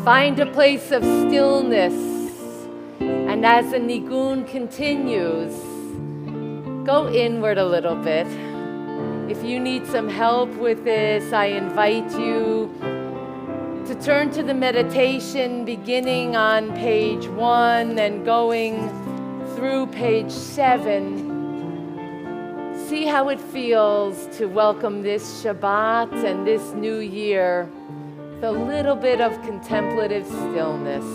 Find a place of stillness, and as the nigun continues, go inward a little bit. If you need some help with this, I invite you to turn to the meditation beginning on page 1 and going through page 7. See how it feels to welcome this Shabbat and this new year with a little bit of contemplative stillness.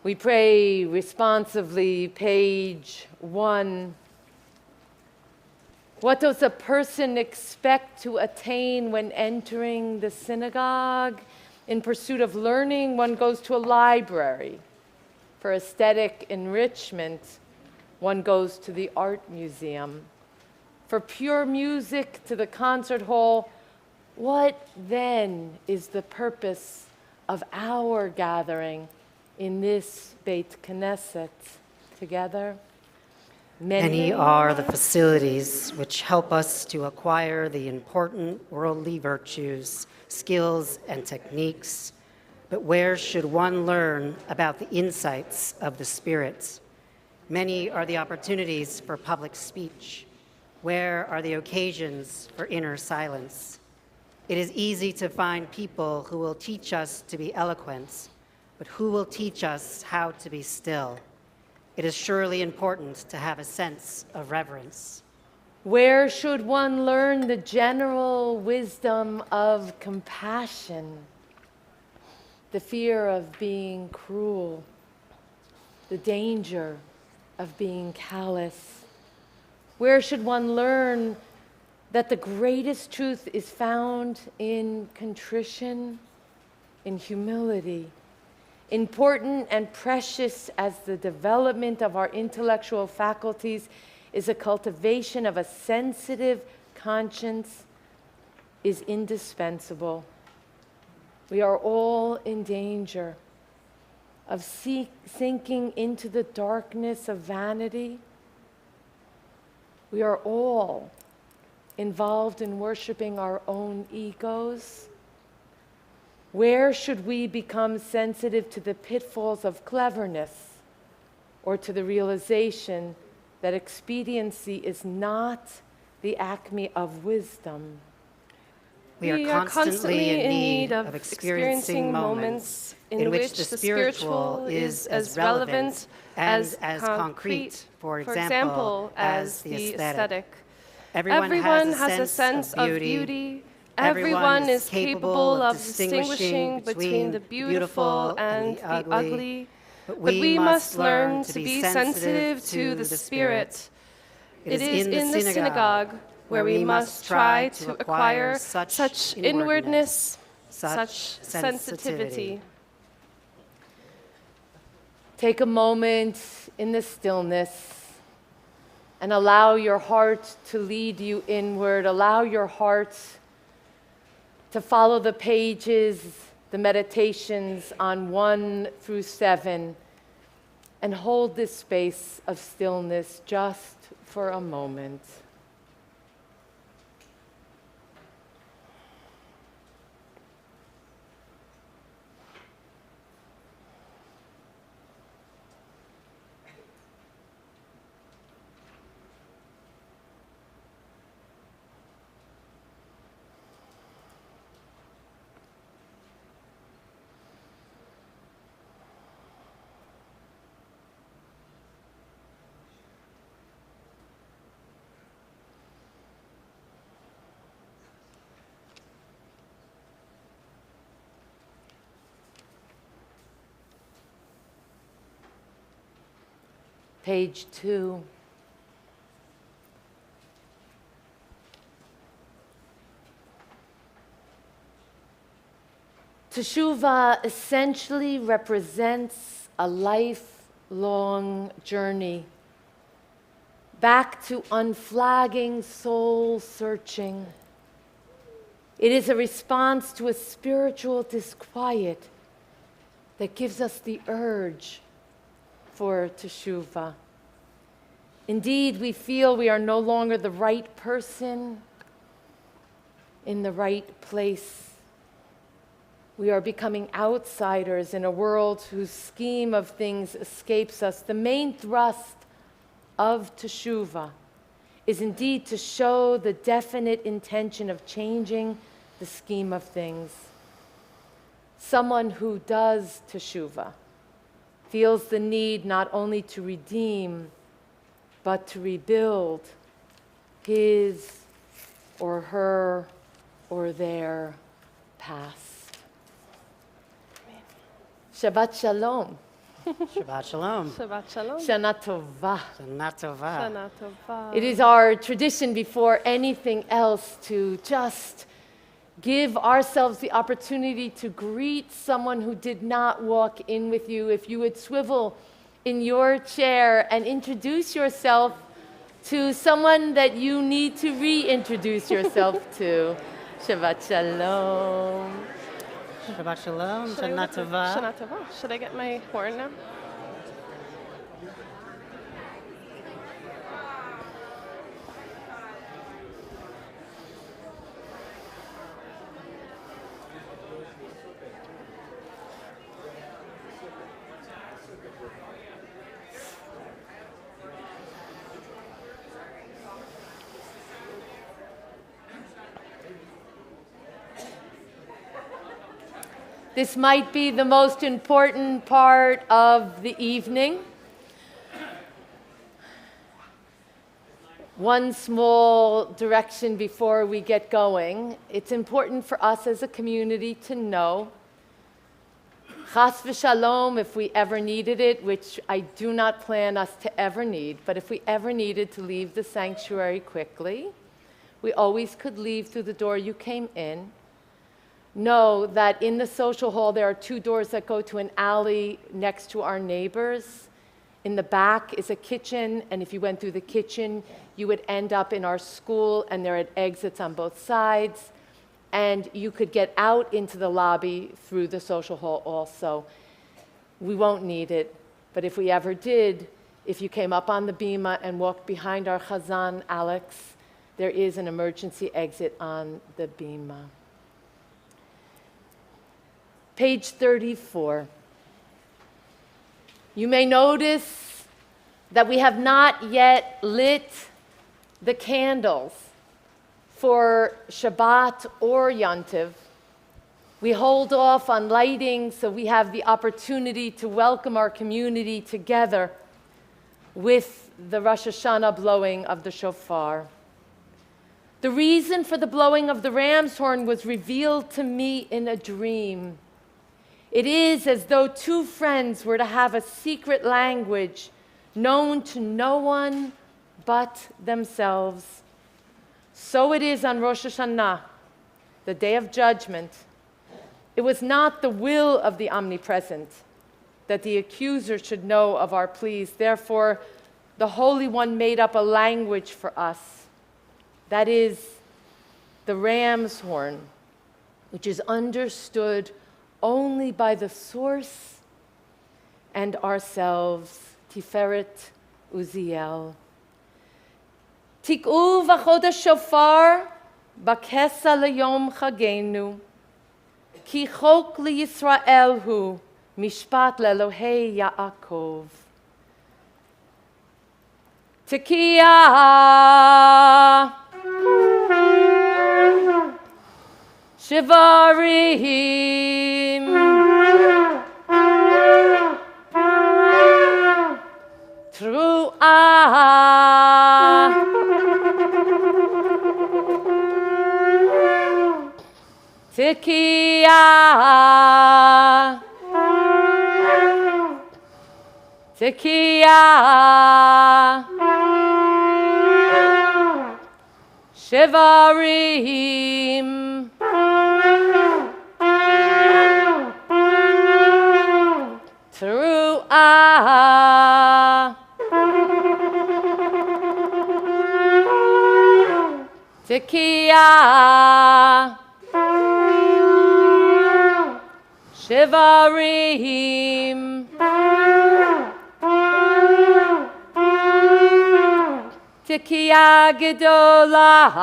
We pray responsively, page 1. What does a person expect to attain when entering the synagogue? In pursuit of learning, one goes to a library. For aesthetic enrichment, one goes to the art museum. For pure music, to the concert hall. What then is the purpose of our gathering in this Beit Knesset together? Many are the facilities which help us to acquire the important worldly virtues, skills, and techniques. But where should one learn about the insights of the Spirit? Many are the opportunities for public speech. Where are the occasions for inner silence? It is easy to find people who will teach us to be eloquent, but who will teach us how to be still? It is surely important to have a sense of reverence. Where should one learn the general wisdom of compassion? The fear of being cruel, the danger of being callous. Where should one learn that the greatest truth is found in contrition, in humility? Important and precious as the development of our intellectual faculties is a cultivation of a sensitive conscience is indispensable. We are all in danger of sinking into the darkness of vanity. We are all involved in worshiping our own egos. Where should we become sensitive to the pitfalls of cleverness or to the realization that expediency is not the acme of wisdom? We are constantly in need of experiencing moments in which the spiritual is as relevant as concrete, for example, as the aesthetic. Everyone has a sense of beauty. Everyone is capable of distinguishing between the beautiful and the ugly. But we must learn to be sensitive to the spirit. It is in the synagogue where we must try to acquire such inwardness, such sensitivity. Take a moment in the stillness and allow your heart to lead you inward. Allow your heart to follow the pages, the meditations on 1 through 7, and hold this space of stillness just for a moment. Page 2. Teshuvah essentially represents a lifelong journey back to unflagging soul searching. It is a response to a spiritual disquiet that gives us the urge for teshuvah. Indeed, we feel we are no longer the right person in the right place. We are becoming outsiders in a world whose scheme of things escapes us. The main thrust of teshuvah is indeed to show the definite intention of changing the scheme of things. Someone who does teshuvah feels the need not only to redeem, but to rebuild his or her or their past. Shabbat Shalom. Shabbat Shalom. Shabbat Shalom. Shana Tova. Shana Tova. Shana Tova. It is our tradition before anything else to just give ourselves the opportunity to greet someone who did not walk in with you. If you would swivel in your chair and introduce yourself to someone that you need to reintroduce yourself to. Shabbat Shalom. Shabbat Shalom. Shana Tova. Shana Tova. Should I get my horn now? This might be the most important part of the evening. One small direction before we get going. It's important for us as a community to know, chas v'shalom, if we ever needed it, which I do not plan us to ever need, but if we ever needed to leave the sanctuary quickly, we always could leave through the door you came in. Know that in the social hall there are 2 doors that go to an alley next to our neighbors. In the back is a kitchen, and if you went through the kitchen, you would end up in our school, and there are exits on both sides. And you could get out into the lobby through the social hall also. We won't need it, but if we ever did, if you came up on the bima and walked behind our chazan, Alex, there is an emergency exit on the bima. Page 34. You may notice that we have not yet lit the candles for Shabbat or Yontiv. We hold off on lighting so we have the opportunity to welcome our community together with the Rosh Hashana blowing of the shofar. The reason for the blowing of the ram's horn was revealed to me in a dream. It is as though 2 friends were to have a secret language known to no one but themselves. So it is on Rosh Hashanah, the day of judgment. It was not the will of the Omnipresent that the accuser should know of our pleas. Therefore, the Holy One made up a language for us. That is the ram's horn, which is understood only by the source and ourselves, Tiferet Uziel. Tik'u v'chodesh shofar b'kesa leyom chagenu, ki chok liYisrael hu, mishpat leElohei Yaakov. Tekiah Shivarim Tru'ah Tekiah Tekiah Shivarim Tru'ah Tekiah Shivarim Tekiah Gedolah.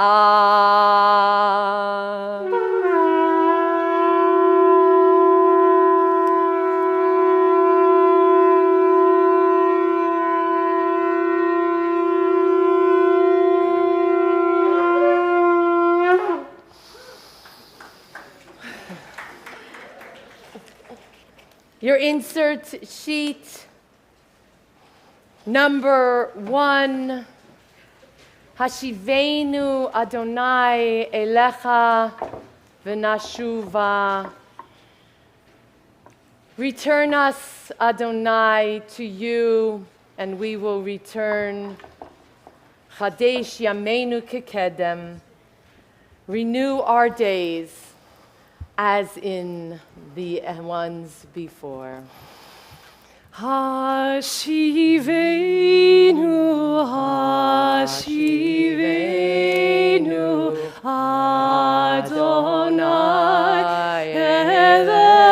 Your insert sheet, number 1, Hashivenu Adonai Elecha V'nashuva. Return us, Adonai, to you, and we will return. Chadesh Yameinu Kekedem. Renew our days as in the ones before. Hashivenu, Hashivenu, Adonai Elecha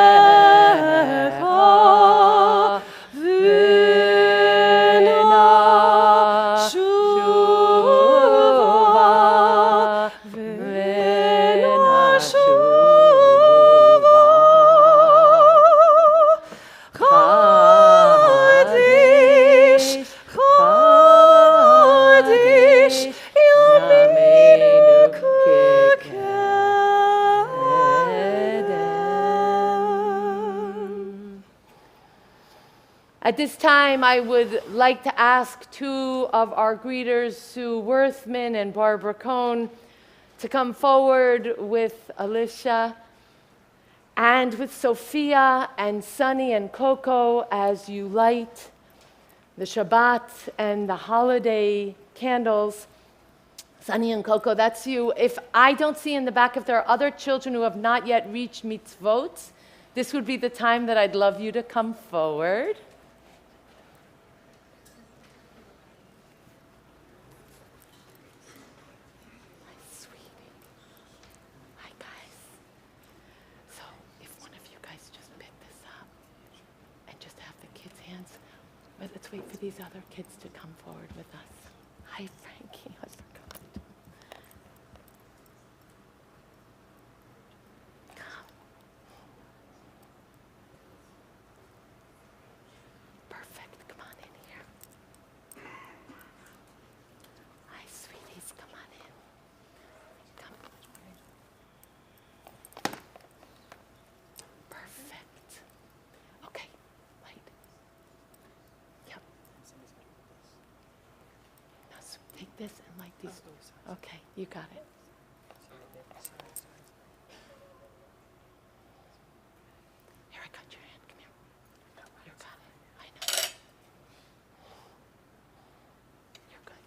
v'nashuva, v'nashuva. At this time, I would like to ask two of our greeters, Sue Worthman and Barbara Cohn, to come forward with Alicia and with Sophia and Sunny and Coco as you light the Shabbat and the holiday candles. Sunny and Coco, that's you. If I don't see in the back, if there are other children who have not yet reached mitzvot, this would be the time that I'd love you to come forward. My sweetie. Hi, guys. So if one of you guys just pick this up and just have the kids' hands, but let's wait for these other kids to come forward with us. Hi, Frankie. I forgot. Perfect. Come on in here. Hi, sweeties. Come on in. Come. Perfect. Okay. Light. Yep. Now, so take this and light these. Okay, you got it. Here, I got your hand. Come here. You got it. I know. You're good.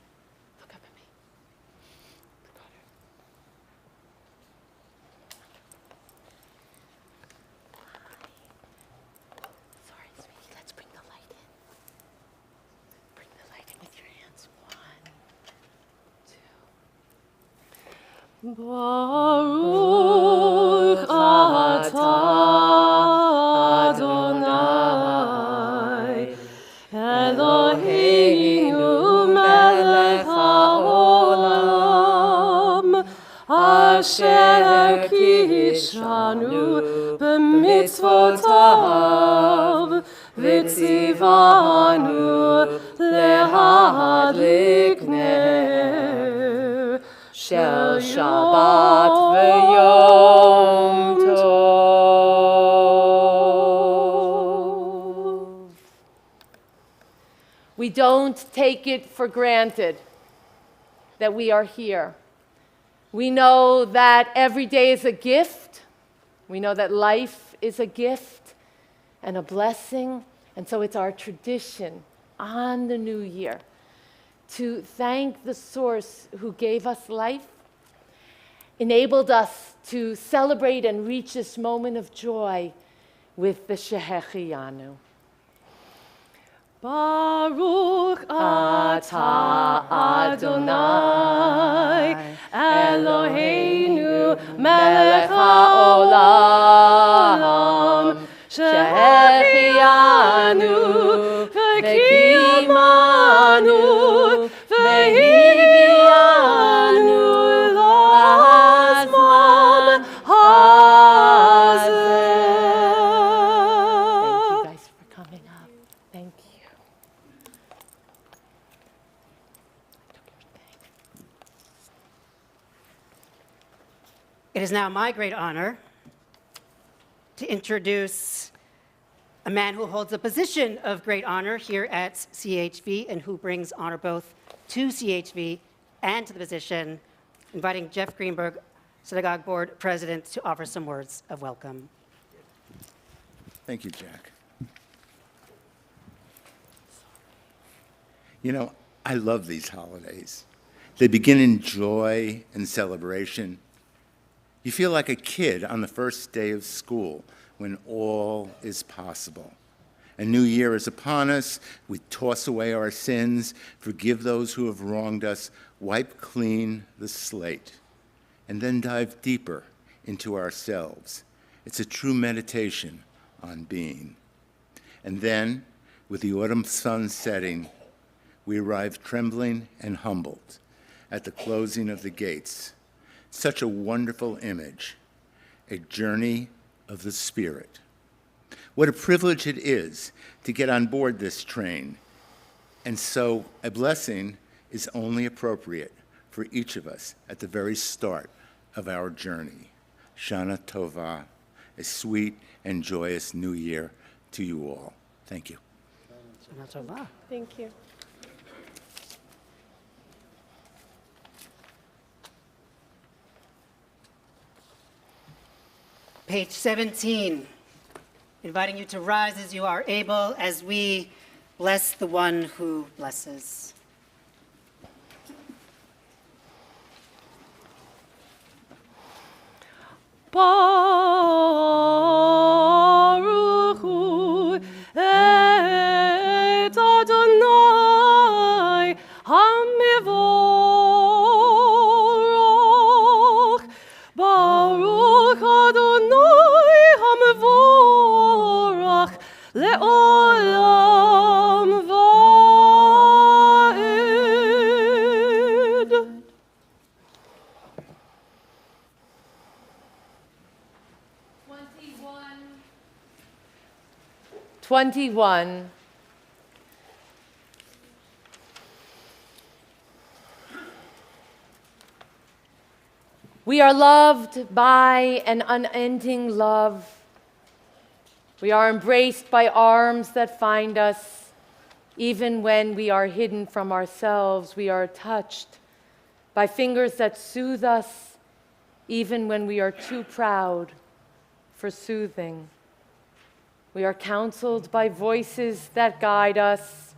Look up at me. Got it. Sorry, sweetie. Let's bring the light in. Bring the light in with your hands. 1, 2. Baruch atah Adonai Eloheinu melech haolam asher kishanu b'mitzvotav v'tzivanu lehadlik ner shel Shabbat v'yom tov. We don't take it for granted that we are here. We know that every day is a gift. We know that life is a gift and a blessing. And so it's our tradition on the new year to thank the source who gave us life, enabled us to celebrate and reach this moment of joy with the Shehecheyanu. Baruch atah Adonai Eloheinu melech haolam shehecheyanu v'kimanu v'higianu lazman hazeh. Thank you guys for coming up. Thank you. It is now my great honor to introduce a man who holds a position of great honor here at CHV and who brings honor both to CHV and to the position, inviting Jeff Greenberg, Synagogue Board President, to offer some words of welcome. Thank you, Jack. You know, I love these holidays. They begin in joy and celebration. You feel like a kid on the first day of school when all is possible. A new year is upon us. We toss away our sins, forgive those who have wronged us, wipe clean the slate, and then dive deeper into ourselves. It's a true meditation on being. And then, with the autumn sun setting, we arrive trembling and humbled at the closing of the gates. Such a wonderful image, a journey of the Spirit. What a privilege it is to get on board this train. And so a blessing is only appropriate for each of us at the very start of our journey. Shana Tova, a sweet and joyous new year to you all. Thank you. Shana Tova. Thank you. Page 17, inviting you to rise as you are able as we bless the one who blesses. Baruch hu et Adonai hamivorach. Baruch Adonai hamivorach le'olam va'ed. 21. We are loved by an unending love. We are embraced by arms that find us. Even when we are hidden from ourselves, we are touched by fingers that soothe us, even when we are too proud for soothing. We are counseled by voices that guide us,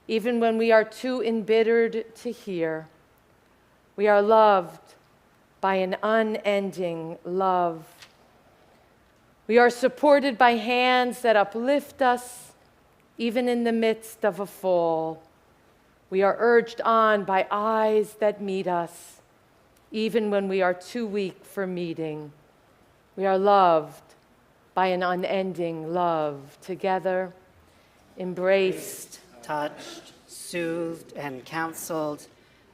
even when we are too embittered to hear. We are loved by an unending love. We are supported by hands that uplift us, even in the midst of a fall. We are urged on by eyes that meet us, even when we are too weak for meeting. We are loved by an unending love. Together, embraced, Touched, soothed, and counseled.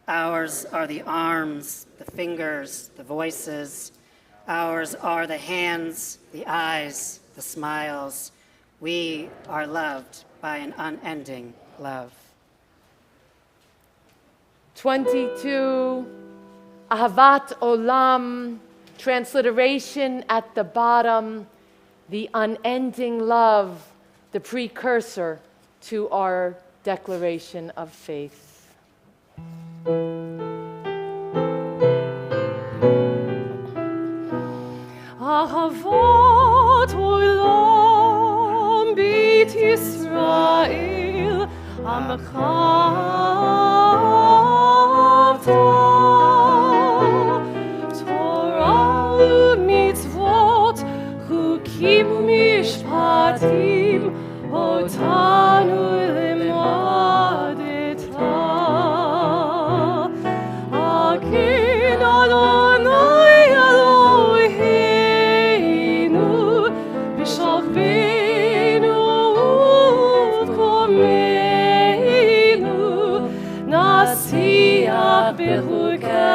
Ours are the arms, the fingers, the voices. Ours are the hands, the eyes, the smiles. We are loved by an unending love. 22, Ahavat Olam, transliteration at the bottom, the unending love, the precursor to our declaration of faith. Ahavat olam bit Yisrael amchavta Torah u'mitzvot chukim mishpatim otanu limadeta Akin Adonai Eloheinu b'shalvenu u'v'komeinu nasiach b'chukecha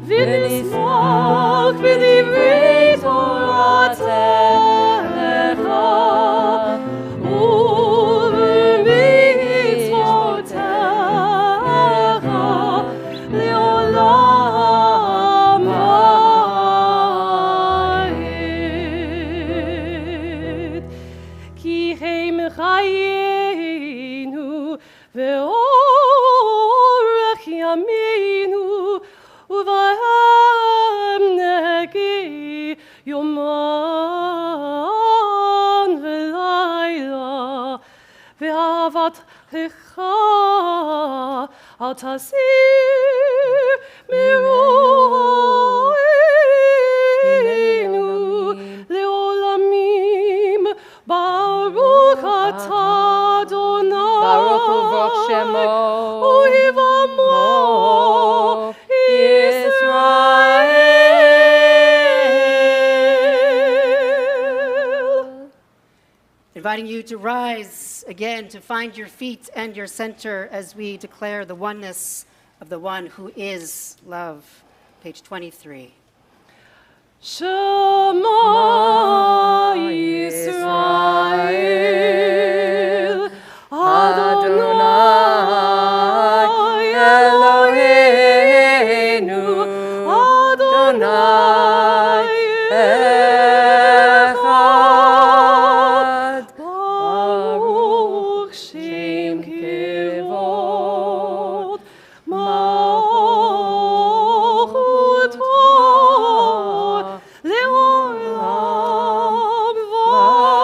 v'nismach b'divrei Toratecha u'b'mitzvotecha le'olam va'ed ki heim chayenu ve'orech yameinu uvahem negi yoman ve'layla ve'avat lecha al tasir miroenu le'olamim Baruch atah Adonai Baruch u'vok shemo u'hivamo Israel. Inviting you to rise again, to find your feet and your center as we declare the oneness of the one who is love. Page 23. Shema Yisrael Adonai Eloheinu Adonai Echad kivod, malchuto, leolam vaed.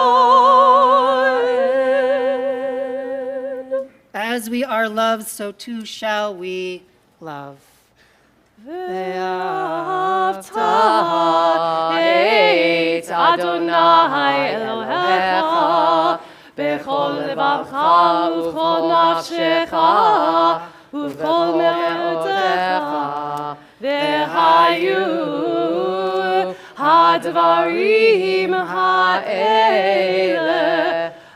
As we are loved, so too shall we love. ואהבת את אדוני אלוהיך בכל לבבך ובכל נפשך ובכל מאודך והיו הדברים האלה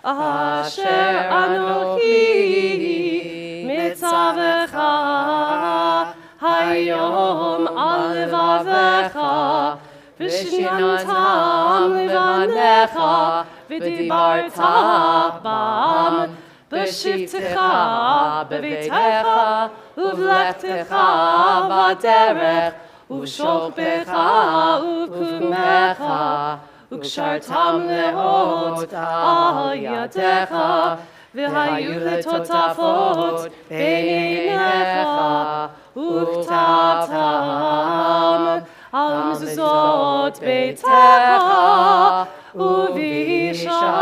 אשר אנוכי מצווך היום על לבביך ושיננתם לבניך ודיברת בם בשבתך בביתך ובלכתך בדרך ובשוכבך ובקומך וקשרתם לאות על ידיך והיו לטוטפות בעיניך וכתבתם על מזוזות ביתך ובשעריך.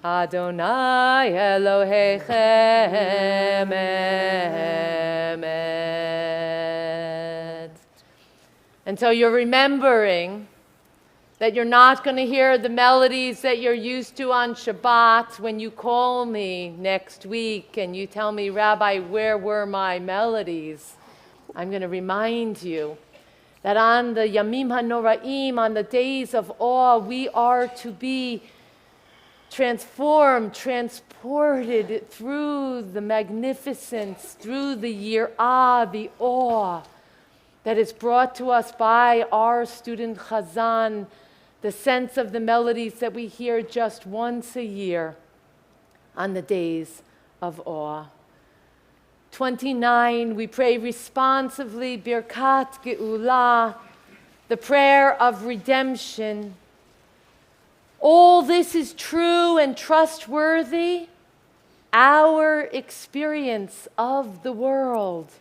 Adonai Elohechem emet. And so you're remembering that you're not going to hear the melodies that you're used to on Shabbat when you call me next week and you tell me, Rabbi, where were my melodies? I'm going to remind you that on the Yamim HaNoraim, on the days of awe, we are to be transformed, transported through the magnificence, through the yirah, the awe that is brought to us by our student Chazan, the sense of the melodies that we hear just once a year on the days of awe. 29, we pray responsively, Birkat Geula, the prayer of redemption. All this is true and trustworthy, our experience of the world.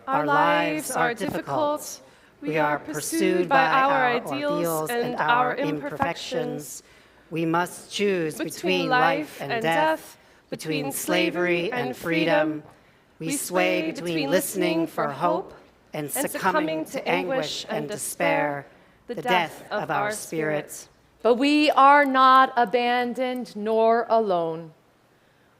Our lives are difficult. We are pursued by our ideals and our imperfections. We must choose between life and death, between slavery and freedom. We sway between listening for hope and succumbing to anguish and despair, the death of our spirits. But we are not abandoned nor alone.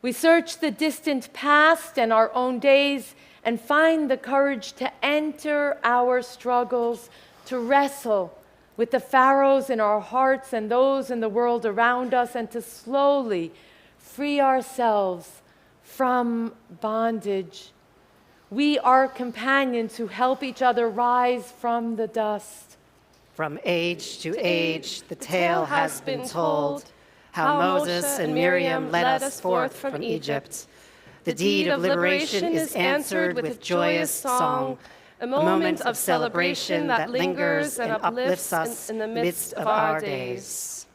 We search the distant past and our own days and find the courage to enter our struggles, to wrestle with the pharaohs in our hearts and those in the world around us, and to slowly free ourselves from bondage. We are companions who help each other rise from the dust. From age to age, the tale has been told, how Moses and Miriam led us forth from Egypt. The deed of liberation is answered with joyous song, a moment of celebration that lingers and uplifts us in the midst of our days.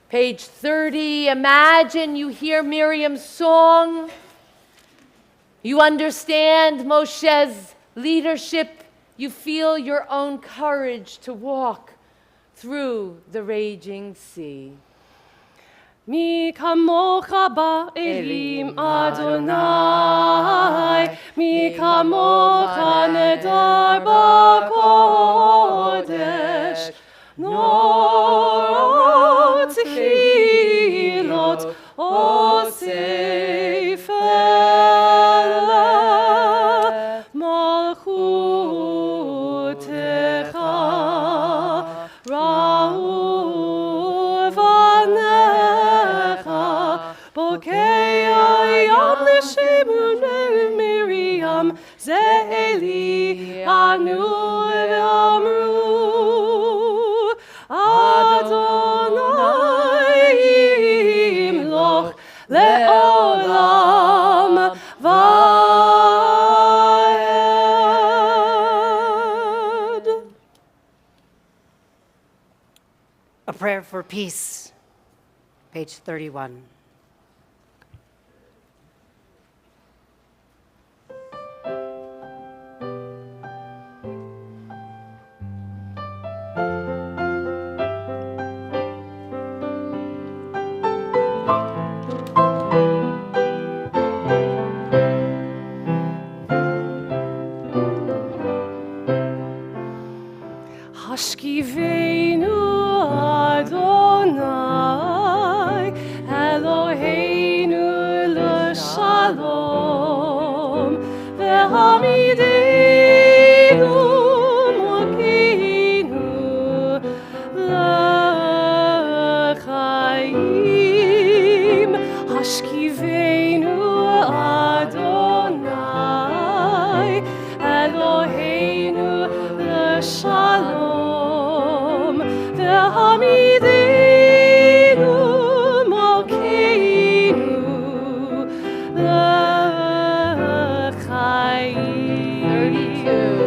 Page 30, imagine you hear Miriam's song. You understand Moshe's leadership. You feel your own courage to walk through the raging sea. Mi kamocha ba'elim Adonai, mi kamocha nedar ba'kodesh, norot tefilot osef ele malchutecha ra'u vanecha bokei ayam l'shimune Miriam ze'eli anu ve'amru Adonai imloch le'olam vaed. A prayer for peace, page 31. Hashkiveinu Adonai Eloheinu l'shalom ve'hamidenu mokeinu l'chaim Hashkiveinu Adonai Eloheinu l'shalom ve'hamidenu mokeinu l'chaim 32.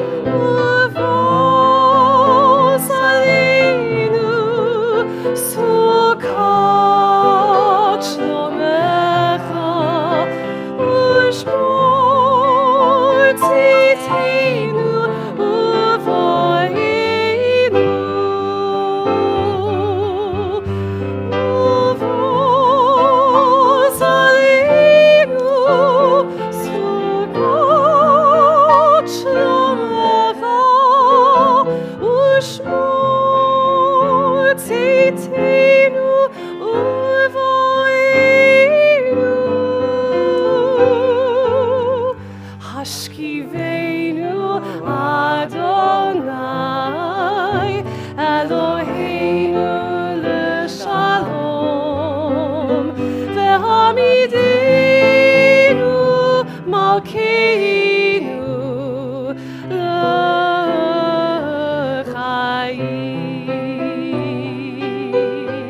Uvos aleinu sukkot shlomecha ushmor tzitenu uvoinu uvos aleinu sukkot shlomecha ushmor tzitenu uvoinu Hashkiveinu Adonai Eloheinu l'shalom ve'hamidenu malkeinu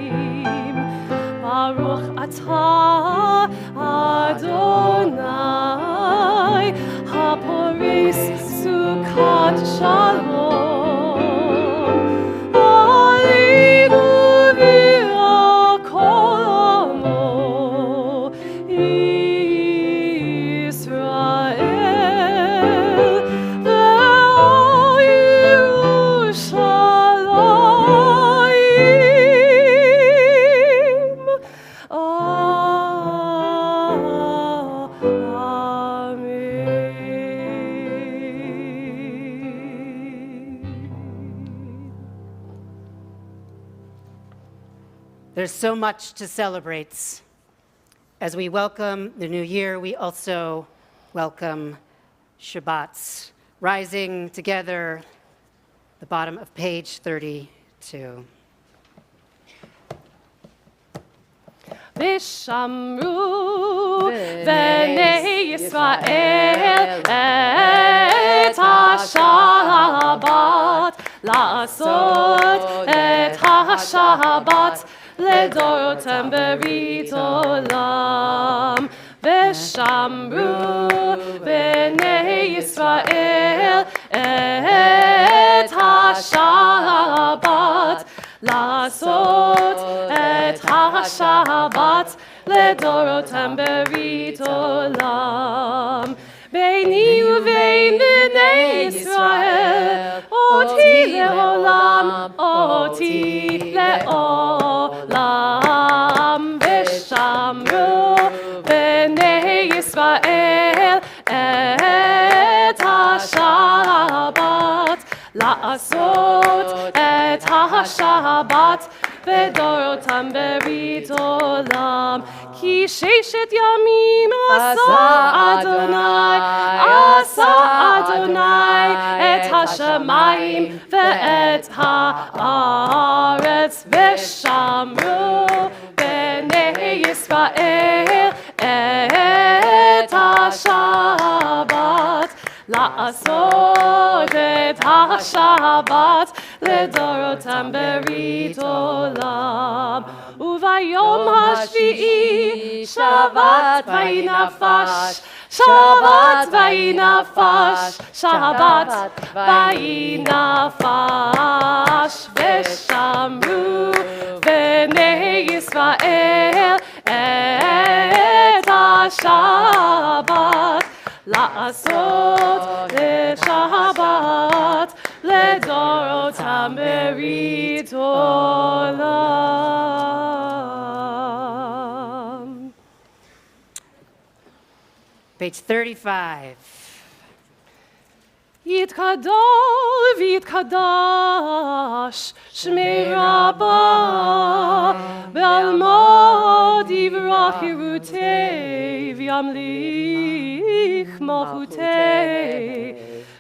l'chaim Baruch atah Adonai haporis sukkot shalom aleinu v'al kol amo Yisrael ve'al Yerushalayim Amen. There's so much to celebrate. As we welcome the new year, we also welcome Shabbat, rising together, the bottom of page 32. Vishamru v'nei Yisrael et ha-Shabbat la'asot et ha-Shabbat לדורותם ברית עולם ושמרו בני ישראל את השבת לעשות את השבת לדורותם ברית עולם ביני ובין בני ישראל אותי לעולם אותי לעולם ושמרו בני ישראל את השבת לעשות את השבת ודורותם ברית עולם כי ששת ימים עשה אדוני את השמיים ואת הארץ ושמרו בני ישראל את השבת לעשות את השבת לדורותם ברית עולם וביום השביעי שבת ויהי נפש Shabbat vayinafash, Shabbat vayinafash, v'shamru b'nei Yisrael et ha-Shabbat, la'asot le-Shabbat, לדורותם ברית עולם. Page 35. יתגדל ויתקדש שמי רבה בעלמא דברה חירותי וימליך מלכותי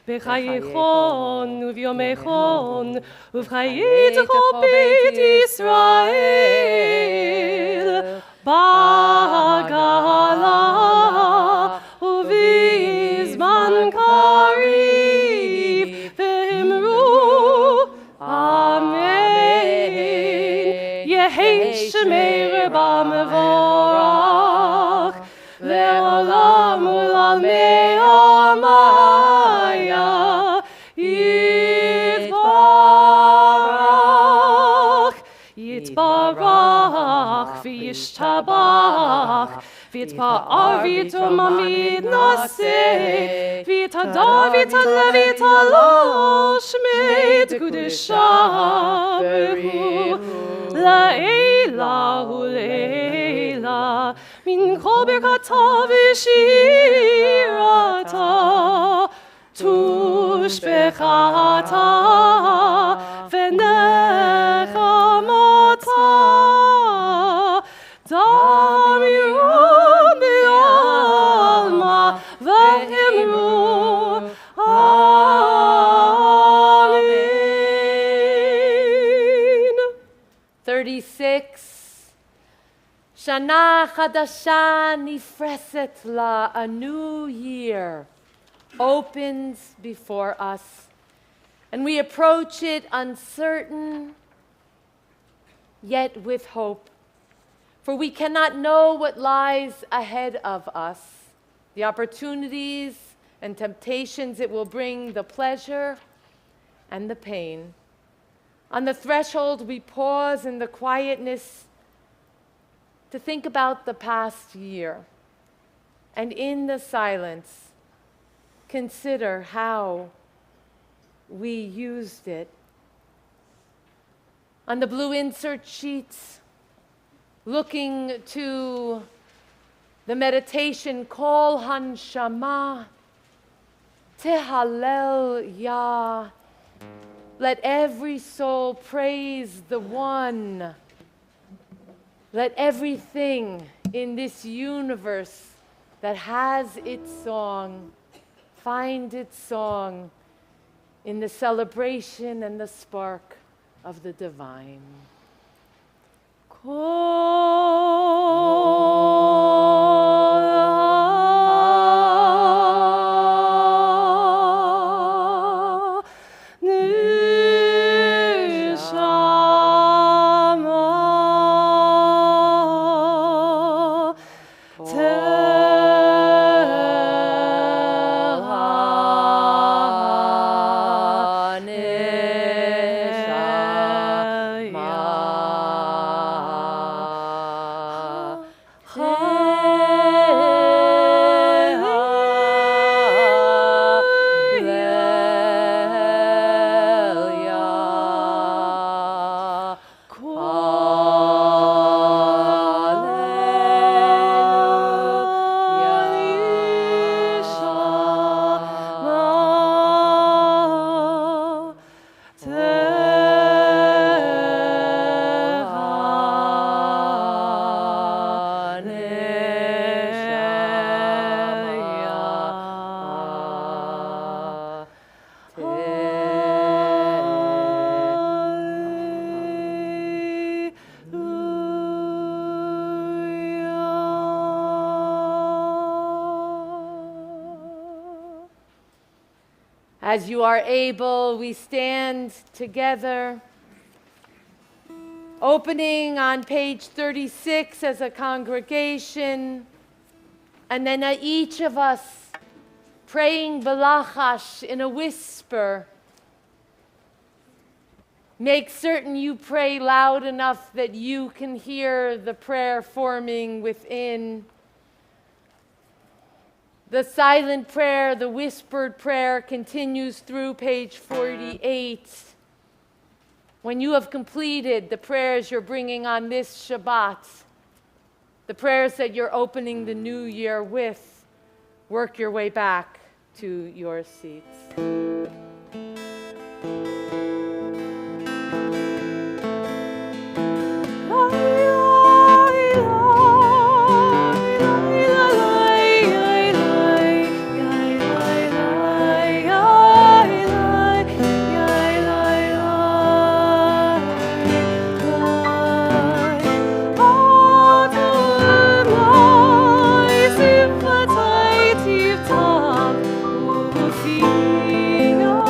בחייכון וביומכון ובחייתך בית ישראל בגאלה ובזמן קריב ואמרו אמן. יהי שמי רבה מבורך לעולם ולעולמי עולמיה יתברך יתברך וישתבח ויתפאר ויתרומם ויתנשא ויתהדר ויתעלה ויתעלה שמי קדושה ברו לעילא ולעילא מן כל ברכתה ושירתה תושבחתה ונחמתה דמיון בעלמא ואמרו אמן. 36. Shana Chadasha Nifreset La, a new year opens before us, and we approach it uncertain, yet with hope. For we cannot know what lies ahead of us, the opportunities and temptations it will bring, the pleasure and the pain. On the threshold, we pause in the quietness to think about the past year, and in the silence, consider how we used it. On the blue insert sheets, looking to the meditation, Kol Hanshama, Tehalel Yah. Let every soul praise the one. Let everything in this universe that has its song find its song in the celebration and the spark of the divine. As you are able, we stand together, opening on page 36 as a congregation, And then each of us praying belachash in a whisper. Make certain you pray loud enough that you can hear the prayer forming within. The silent prayer, the whispered prayer, continues through page 48. When you have completed the prayers you're bringing on this Shabbat, the prayers that you're opening the new year with, work your way back to your seats. Sing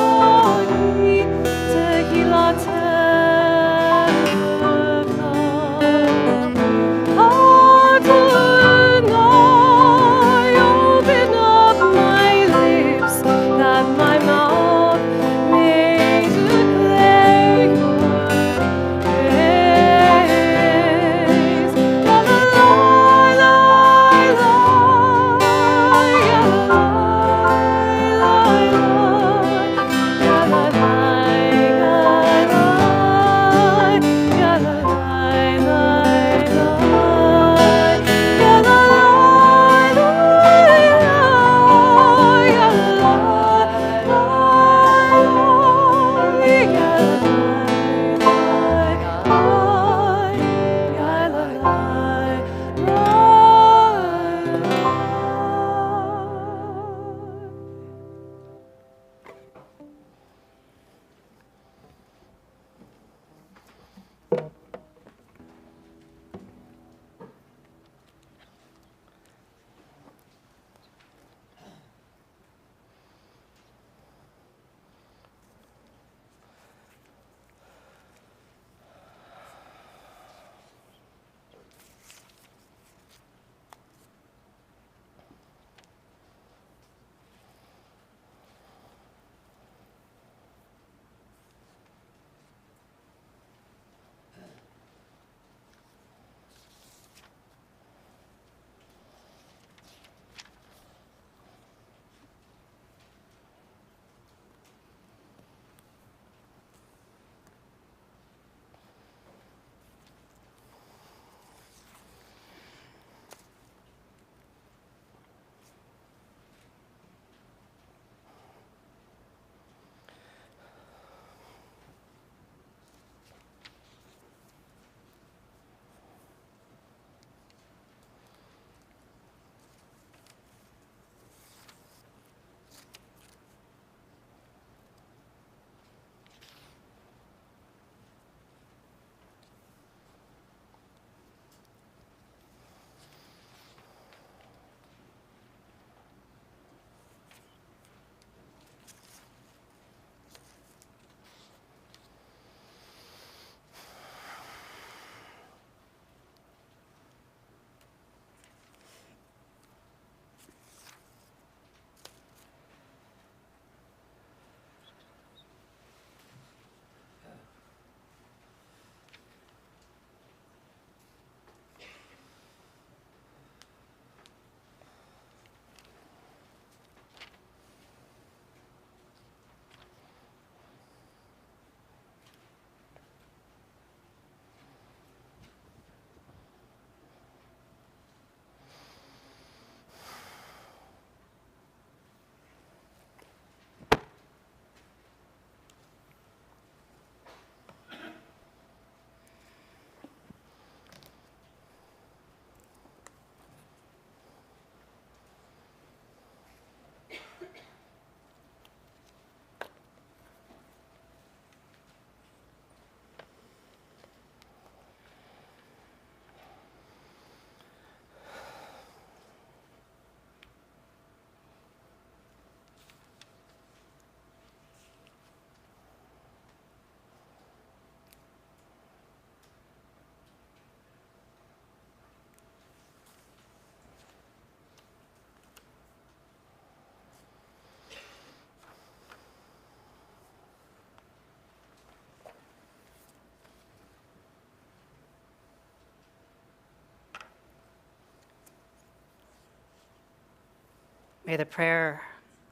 May the prayer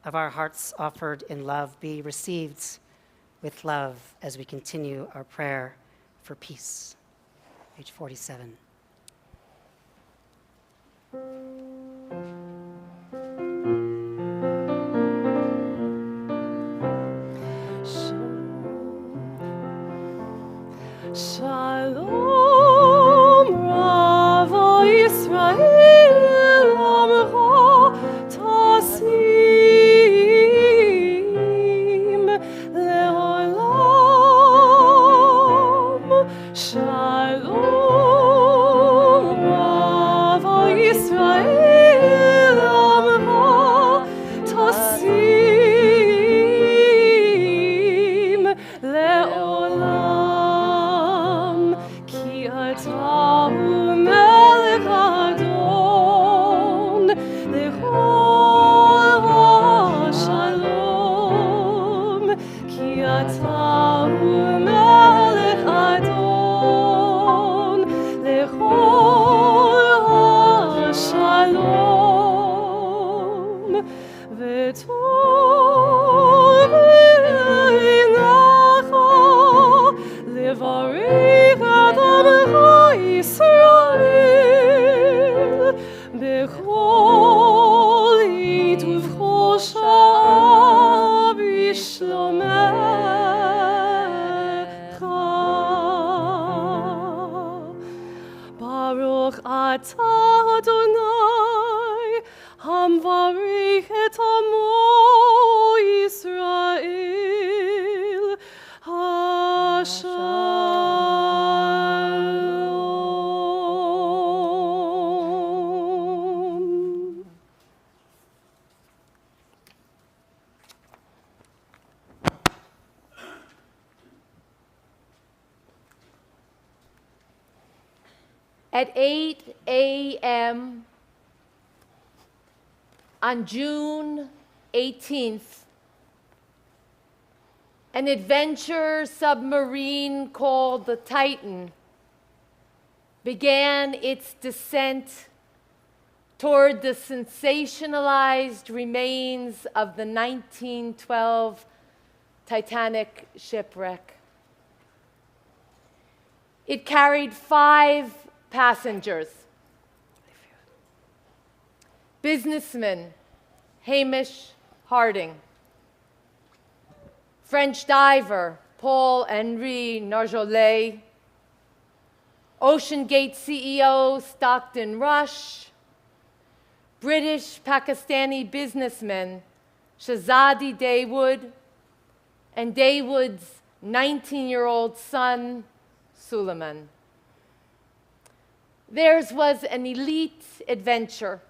of our hearts offered in love be received with love as we continue our prayer for peace. Page 47. Shalom Rav Yisrael Amcha Tasim Leolam. Shalom Rav Yisrael Amcha Tasim Leolam. Ki ata melech Adon lechol ha'shalom. Ki ata melech Adon lechol ha'shalom. V'tov einacha levarich et amcha Yisrael bechol עת ובכל שעה בשלומך. Baruch atah Adonai המברך את עמו ישראל השלום. At 8 a.m. on June 18th, an adventure submarine called the Titan began its descent toward the sensationalized remains of the 1912 Titanic shipwreck. It carried 5 passengers: businessman Hamish Harding, French diver Paul-Henri Narjolet, Ocean Gate CEO Stockton Rush, British-Pakistani businessman Shahzadi Dawood, and Dawood's 19-year-old son, Suleiman. Theirs was an elite adventure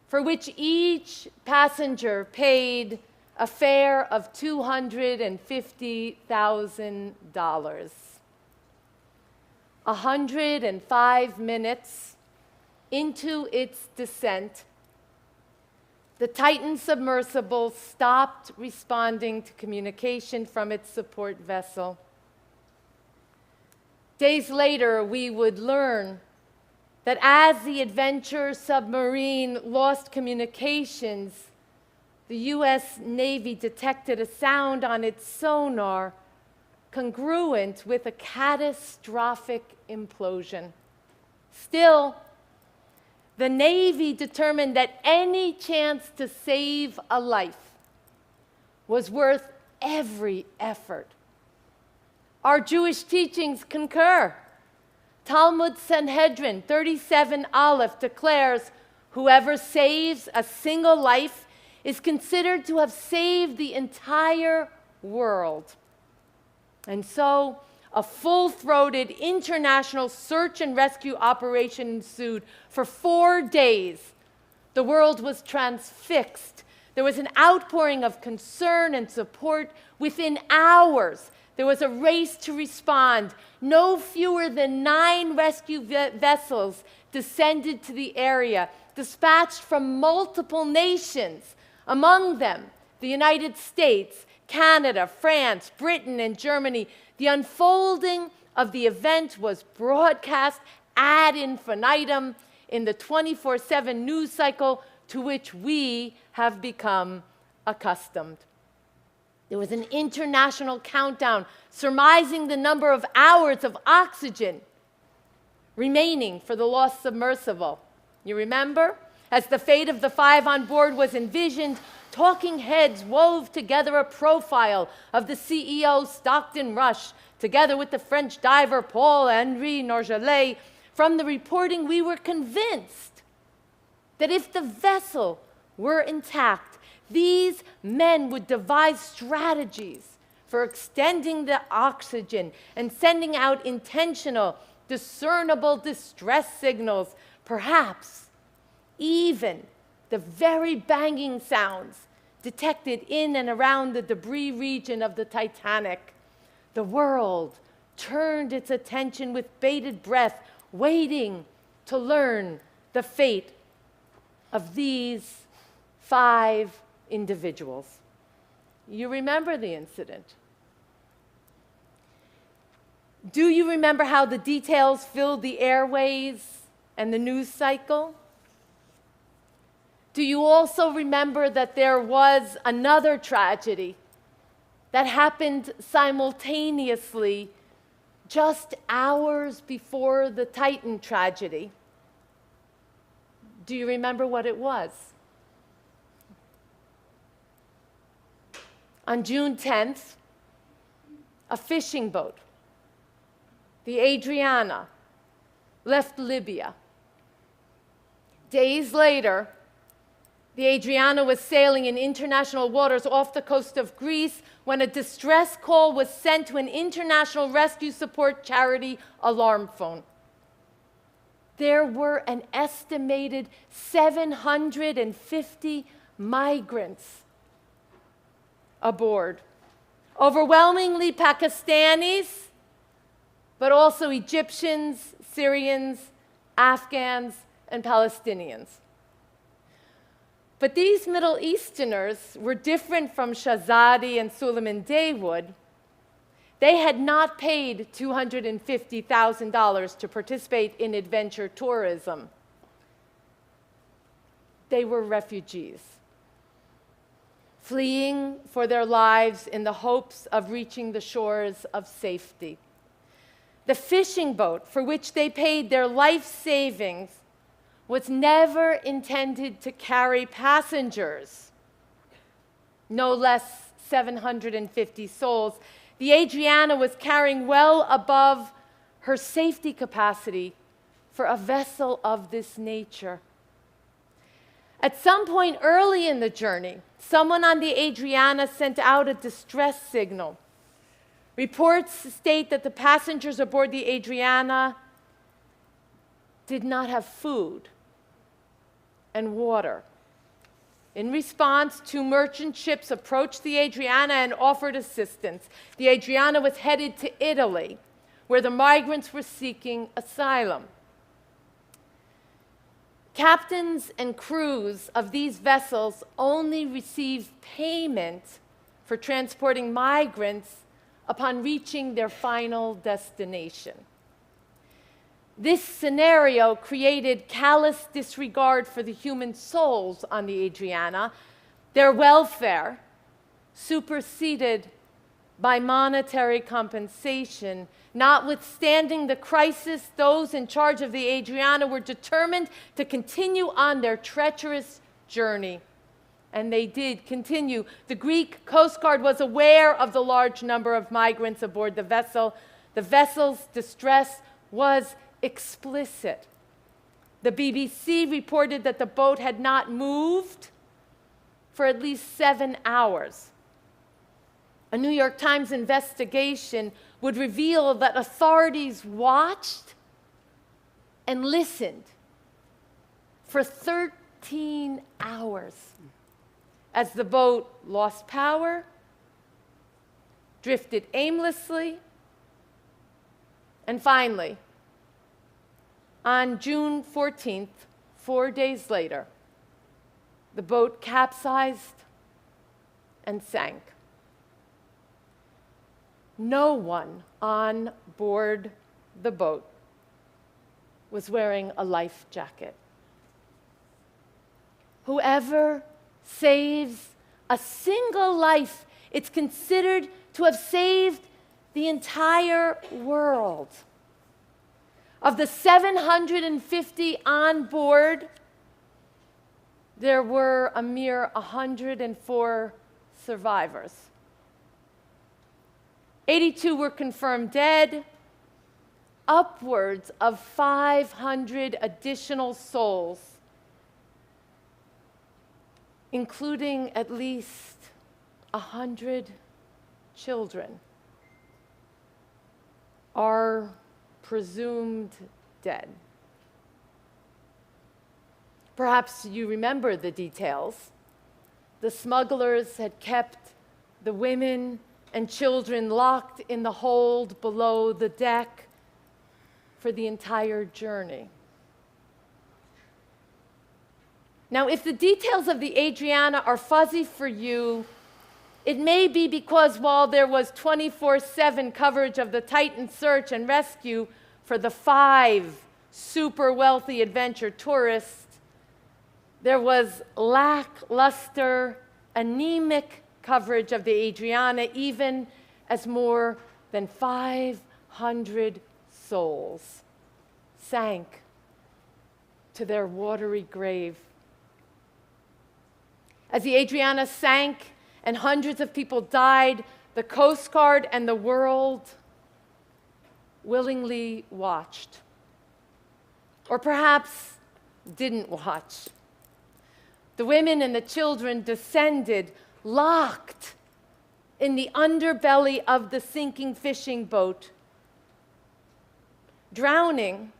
for which each passenger paid a fare of $250,000. 105 minutes into its descent, the Titan submersible stopped responding to communication from its support vessel. Days later, we would learn that as the Adventure submarine lost communications, the U.S. Navy detected a sound on its sonar congruent with a catastrophic implosion. Still, the Navy determined that any chance to save a life was worth every effort. Our Jewish teachings concur. Talmud Sanhedrin 37 Aleph declares, whoever saves a single life is considered to have saved the entire world. And so, a full-throated international search and rescue operation ensued. For 4 days, the world was transfixed. There was an outpouring of concern and support. Within hours, there was a race to respond. No fewer than 9 rescue vessels descended to the area, dispatched from multiple nations, among them the United States, Canada, France, Britain, and Germany. The unfolding of the event was broadcast ad infinitum in the 24/7 news cycle to which we have become accustomed. There was an international countdown surmising the number of hours of oxygen remaining for the lost submersible. You remember? As the fate of the 5 on board was envisioned, talking heads wove together a profile of the CEO Stockton Rush, together with the French diver Paul-Henri Norgelet. From the reporting, we were convinced that if the vessel were intact, these men would devise strategies for extending the oxygen and sending out intentional, discernible distress signals, perhaps even the very banging sounds detected in and around the debris region of the Titanic. The world turned its attention with bated breath, waiting to learn the fate of these 5 individuals. You remember the incident. Do you remember how the details filled the airways and the news cycle? Do you also remember that there was another tragedy that happened simultaneously just hours before the Titan tragedy? Do you remember what it was? On June 10th, a fishing boat, the Adriana, left Libya. Days later, the Adriana was sailing in international waters off the coast of Greece when a distress call was sent to an international rescue support charity alarm phone. There were an estimated 750 migrants aboard, overwhelmingly Pakistanis, but also Egyptians, Syrians, Afghans, and Palestinians. But these Middle Easterners were different from Shahzadi and Suleiman Dawood. They had not paid $250,000 to participate in adventure tourism. They were refugees, fleeing for their lives in the hopes of reaching the shores of safety. The fishing boat for which they paid their life savings was never intended to carry passengers, no less 750 souls. The Adriana was carrying well above her safety capacity for a vessel of this nature. At some point early in the journey, someone on the Adriana sent out a distress signal. Reports state that the passengers aboard the Adriana did not have food and water. In response, 2 merchant ships approached the Adriana and offered assistance. The Adriana was headed to Italy, where the migrants were seeking asylum. Captains and crews of these vessels only receive payment for transporting migrants upon reaching their final destination. This scenario created callous disregard for the human souls on the Adriana, their welfare superseded by monetary compensation. Notwithstanding the crisis, those in charge of the Adriana were determined to continue on their treacherous journey. And they did continue. The Greek Coast Guard was aware of the large number of migrants aboard the vessel. The vessel's distress was explicit. The BBC reported that the boat had not moved for at least 7 hours. A New York Times investigation would reveal that authorities watched and listened for 13 hours as the boat lost power, drifted aimlessly, and finally, on June 14th, 4 days later, the boat capsized and sank. No one on board the boat was wearing a life jacket. Whoever saves a single life, it's considered to have saved the entire world. Of the 750 on board, there were a mere 104 survivors. 82 were confirmed dead. Upwards of 500 additional souls, including at least 100 children, are presumed dead. Perhaps you remember the details. The smugglers had kept the women and children locked in the hold below the deck for the entire journey. Now, if the details of the Adriana are fuzzy for you, it may be because while there was 24/7 coverage of the Titan search and rescue for the 5 super wealthy adventure tourists, there was lackluster, anemic coverage of the Adriana, even as more than 500 souls sank to their watery grave. As the Adriana sank and hundreds of people died, the Coast Guard and the world willingly watched. Or perhaps didn't watch. The women and the children descended, locked in the underbelly of the sinking fishing boat. Drowning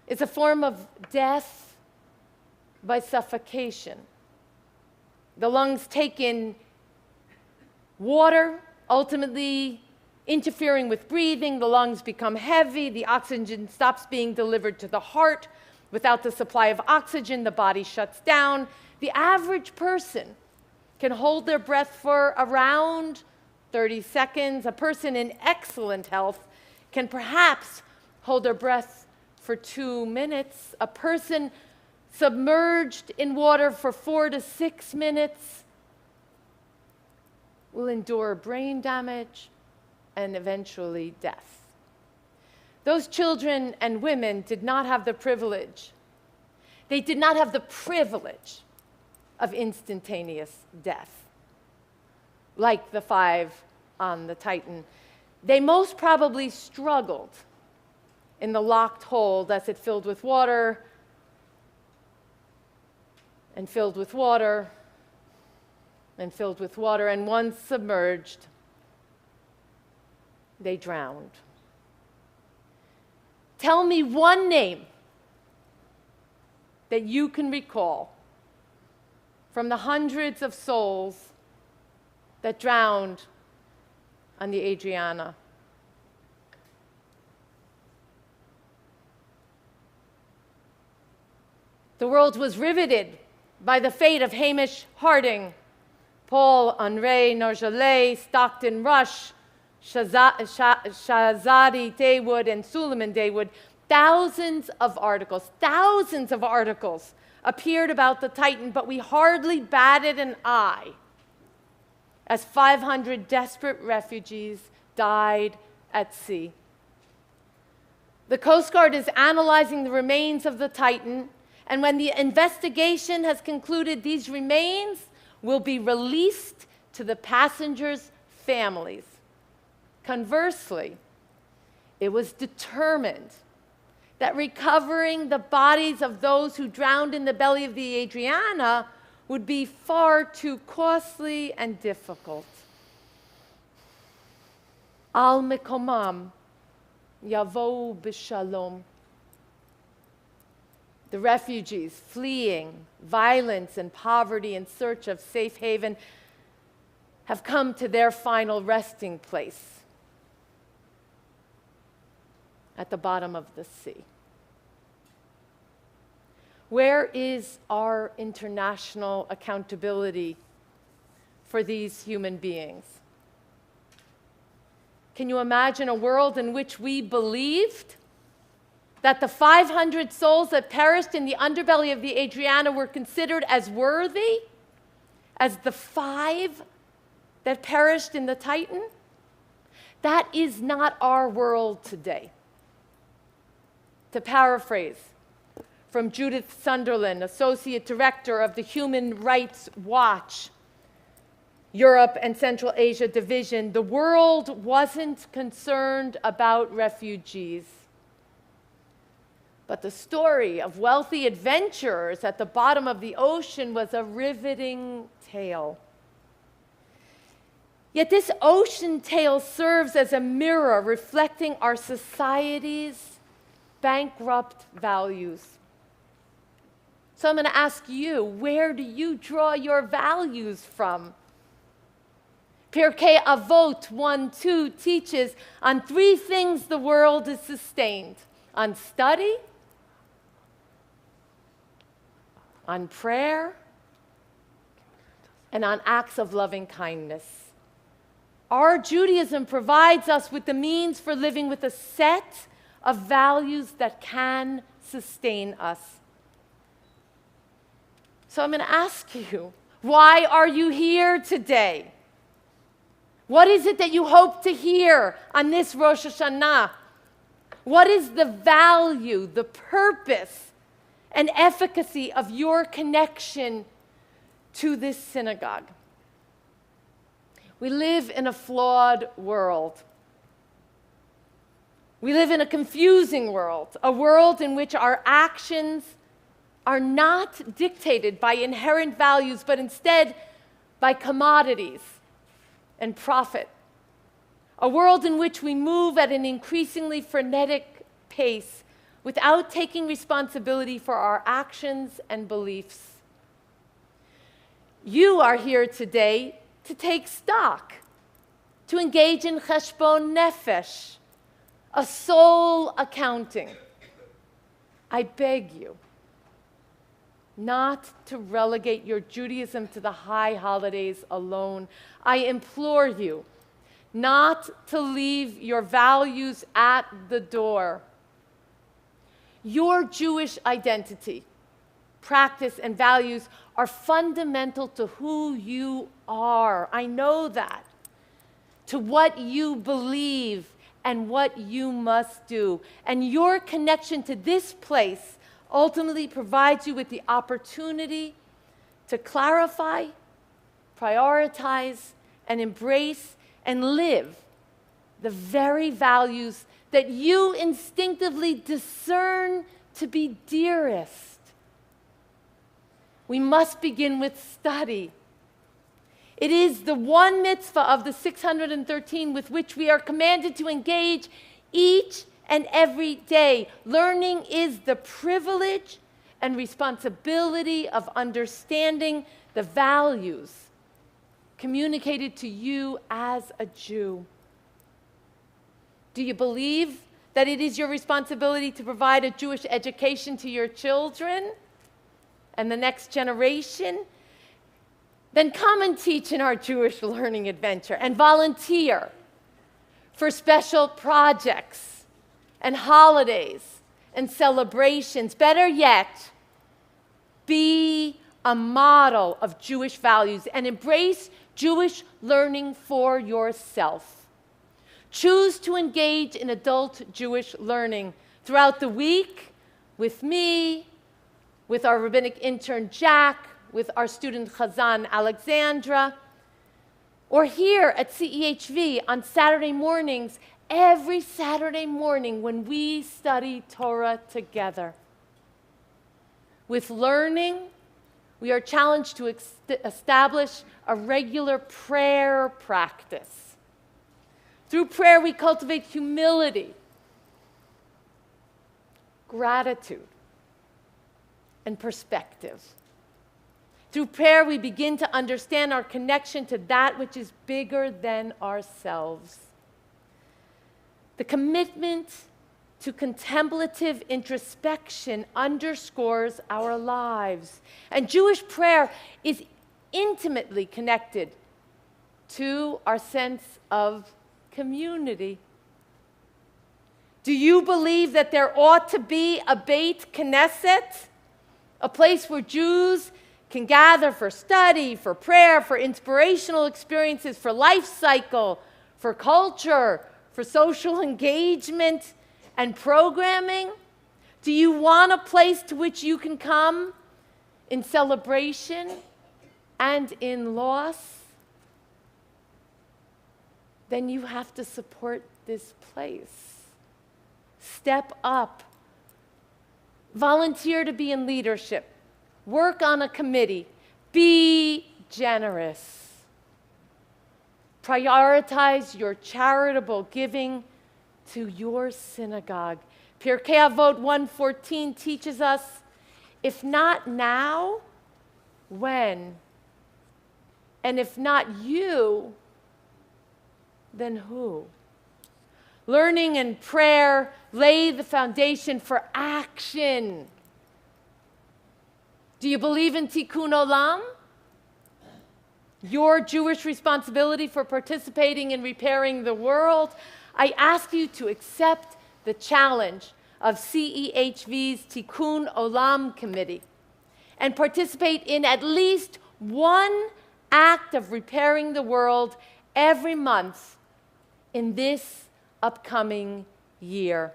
is a form of death by suffocation. The lungs take in water, ultimately interfering with breathing. The lungs become heavy. The oxygen stops being delivered to the heart. Without the supply of oxygen, the body shuts down. The average person can hold their breath for around 30 seconds. A person in excellent health can perhaps hold their breath for 2 minutes. A person submerged in water for 4 to 6 minutes will endure brain damage and eventually death. Those children and women did not have the privilege. They did not have the privilege of instantaneous death, like the 5 on the Titan. They most probably struggled in the locked hold as it filled with water and filled with water and filled with water, and once submerged, they drowned. Tell me one name that you can recall from the hundreds of souls that drowned on the Adriana. The world was riveted by the fate of Hamish Harding, Paul Henri Nargeolet, Stockton Rush, Shahzadi Dawood, and Suleiman Dawood. Thousands of articles appeared about the Titan, but we hardly batted an eye as 500 desperate refugees died at sea. The Coast Guard is analyzing the remains of the Titan, and when the investigation has concluded, these remains will be released to the passengers' families. Conversely, it was determined that recovering the bodies of those who drowned in the belly of the Adriana would be far too costly and difficult. Al mekomam yavo b'shalom. The refugees fleeing violence and poverty in search of safe haven have come to their final resting place at the bottom of the sea. Where is our international accountability for these human beings? Can you imagine a world in which we believed that the 500 souls that perished in the underbelly of the Adriana were considered as worthy as the 5 that perished in the Titan? That is not our world today. To paraphrase from Judith Sunderland, Associate Director of the Human Rights Watch, Europe and Central Asia Division, the world wasn't concerned about refugees. But the story of wealthy adventurers at the bottom of the ocean was a riveting tale. Yet this ocean tale serves as a mirror reflecting our society's bankrupt values. So I'm going to ask you, where do you draw your values from? Pirkei Avot 1:2 teaches on 3 things the world is sustained: on study, on prayer, and on acts of loving kindness. Our Judaism provides us with the means for living with a set of values that can sustain us. So I'm going to ask you, why are you here today? What is it that you hope to hear on this Rosh Hashanah? What is the value, the purpose, and efficacy of your connection to this synagogue? We live in a flawed world. We live in a confusing world, a world in which our actions are not dictated by inherent values, but instead by commodities and profit. A world in which we move at an increasingly frenetic pace without taking responsibility for our actions and beliefs. You are here today to take stock, to engage in cheshbon nefesh, a soul accounting. I beg you not to relegate your Judaism to the high holidays alone. I implore you not to leave your values at the door. Your Jewish identity, practice, and values are fundamental to who you are. I know that. To what you believe and what you must do. And your connection to this place ultimately provides you with the opportunity to clarify, prioritize, and embrace and live the very values that you instinctively discern to be dearest. We must begin with study. It is the one mitzvah of the 613 with which we are commanded to engage each and every day. Learning is the privilege and responsibility of understanding the values communicated to you as a Jew. Do you believe that it is your responsibility to provide a Jewish education to your children and the next generation? Then come and teach in our Jewish learning adventure and volunteer for special projects and holidays and celebrations. Better yet, be a model of Jewish values and embrace Jewish learning for yourself. Choose to engage in adult Jewish learning throughout the week with me, with our rabbinic intern Jack, with our student Chazan Alexandra, or here at CEHV on Saturday mornings, every Saturday morning when we study Torah together. With learning, we are challenged to establish a regular prayer practice. Through prayer, we cultivate humility, gratitude, and perspective. Through prayer, we begin to understand our connection to that which is bigger than ourselves. The commitment to contemplative introspection underscores our lives. And Jewish prayer is intimately connected to our sense of community. Do you believe that there ought to be a Beit Knesset, a place where Jews can gather for study, for prayer, for inspirational experiences, for life cycle, for culture, for social engagement and programming? Do you want a place to which you can come in celebration and in loss? Then you have to support this place. Step up. Volunteer to be in leadership. Work on a committee. Be generous. Prioritize your charitable giving to your synagogue. Pirkei Avot 1:14 teaches us, if not now, when? And if not you, then who? Learning and prayer lay the foundation for action. Do you believe in Tikkun Olam? Your Jewish responsibility for participating in repairing the world? I ask you to accept the challenge of CEHV's Tikkun Olam Committee and participate in at least one act of repairing the world every month in this upcoming year.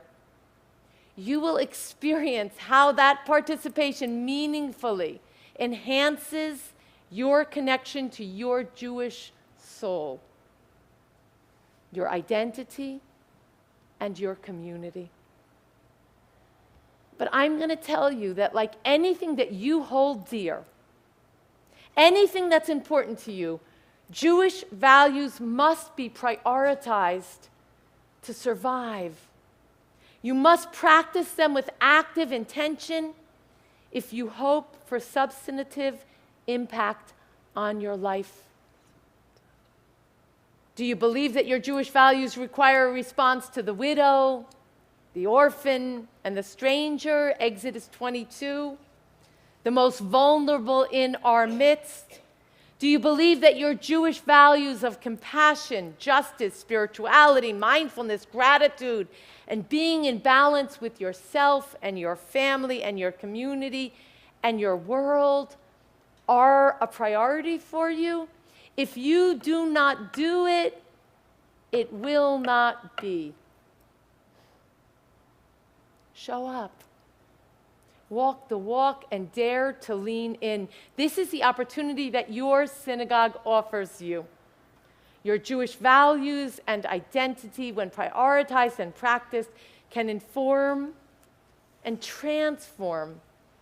You will experience how that participation meaningfully enhances your connection to your Jewish soul, your identity, and your community. But I'm going to tell you that, like anything that you hold dear, anything that's important to you, Jewish values must be prioritized to survive. You must practice them with active intention if you hope for substantive impact on your life. Do you believe that your Jewish values require a response to the widow, the orphan, and the stranger, Exodus 22, the most vulnerable in our midst? Do you believe that your Jewish values of compassion, justice, spirituality, mindfulness, gratitude, and being in balance with yourself and your family and your community and your world are a priority for you? If you do not do it, it will not be. Show up. Walk the walk and dare to lean in. This is the opportunity that your synagogue offers you. Your Jewish values and identity, when prioritized and practiced, can inform and transform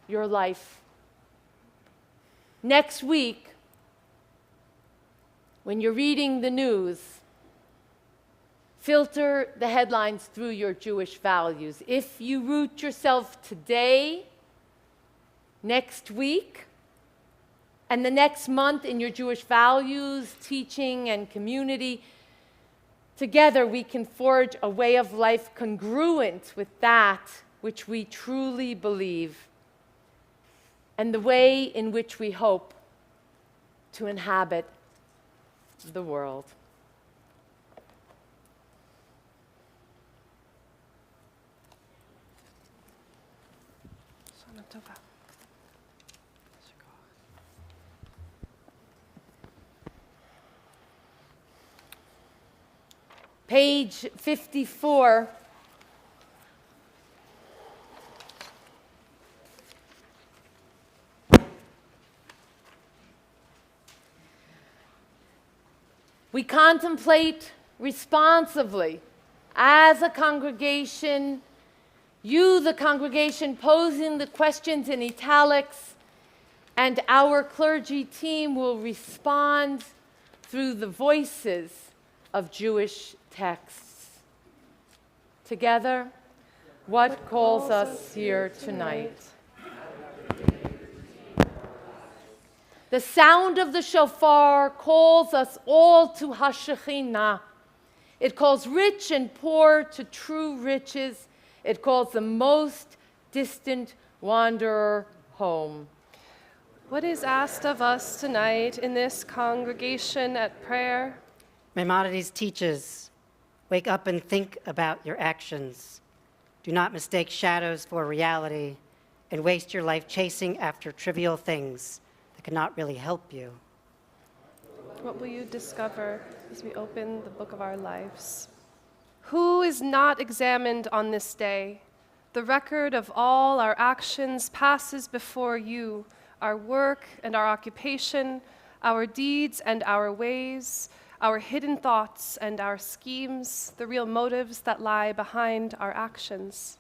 your life. Next week, when you're reading the news, filter the headlines through your Jewish values. If you root yourself today, next week, and the next month in your Jewish values, teaching, and community, together we can forge a way of life congruent with that which we truly believe and the way in which we hope to inhabit the world. Page 54. We contemplate responsively as a congregation, you, the congregation, posing the questions in italics, and our clergy team will respond through the voices of Jewish texts. Together, what calls us here tonight? The sound of the shofar calls us all to Hashana. It calls rich and poor to true riches. It calls the most distant wanderer home. What is asked of us tonight in this congregation at prayer? Maimonides teaches, wake up and think about your actions. Do not mistake shadows for reality and waste your life chasing after trivial things that cannot really help you. What will you discover as we open the book of our lives? Who is not examined on this day? The record of all our actions passes before you, our work and our occupation, our deeds and our ways, our hidden thoughts and our schemes, the real motives that lie behind our actions.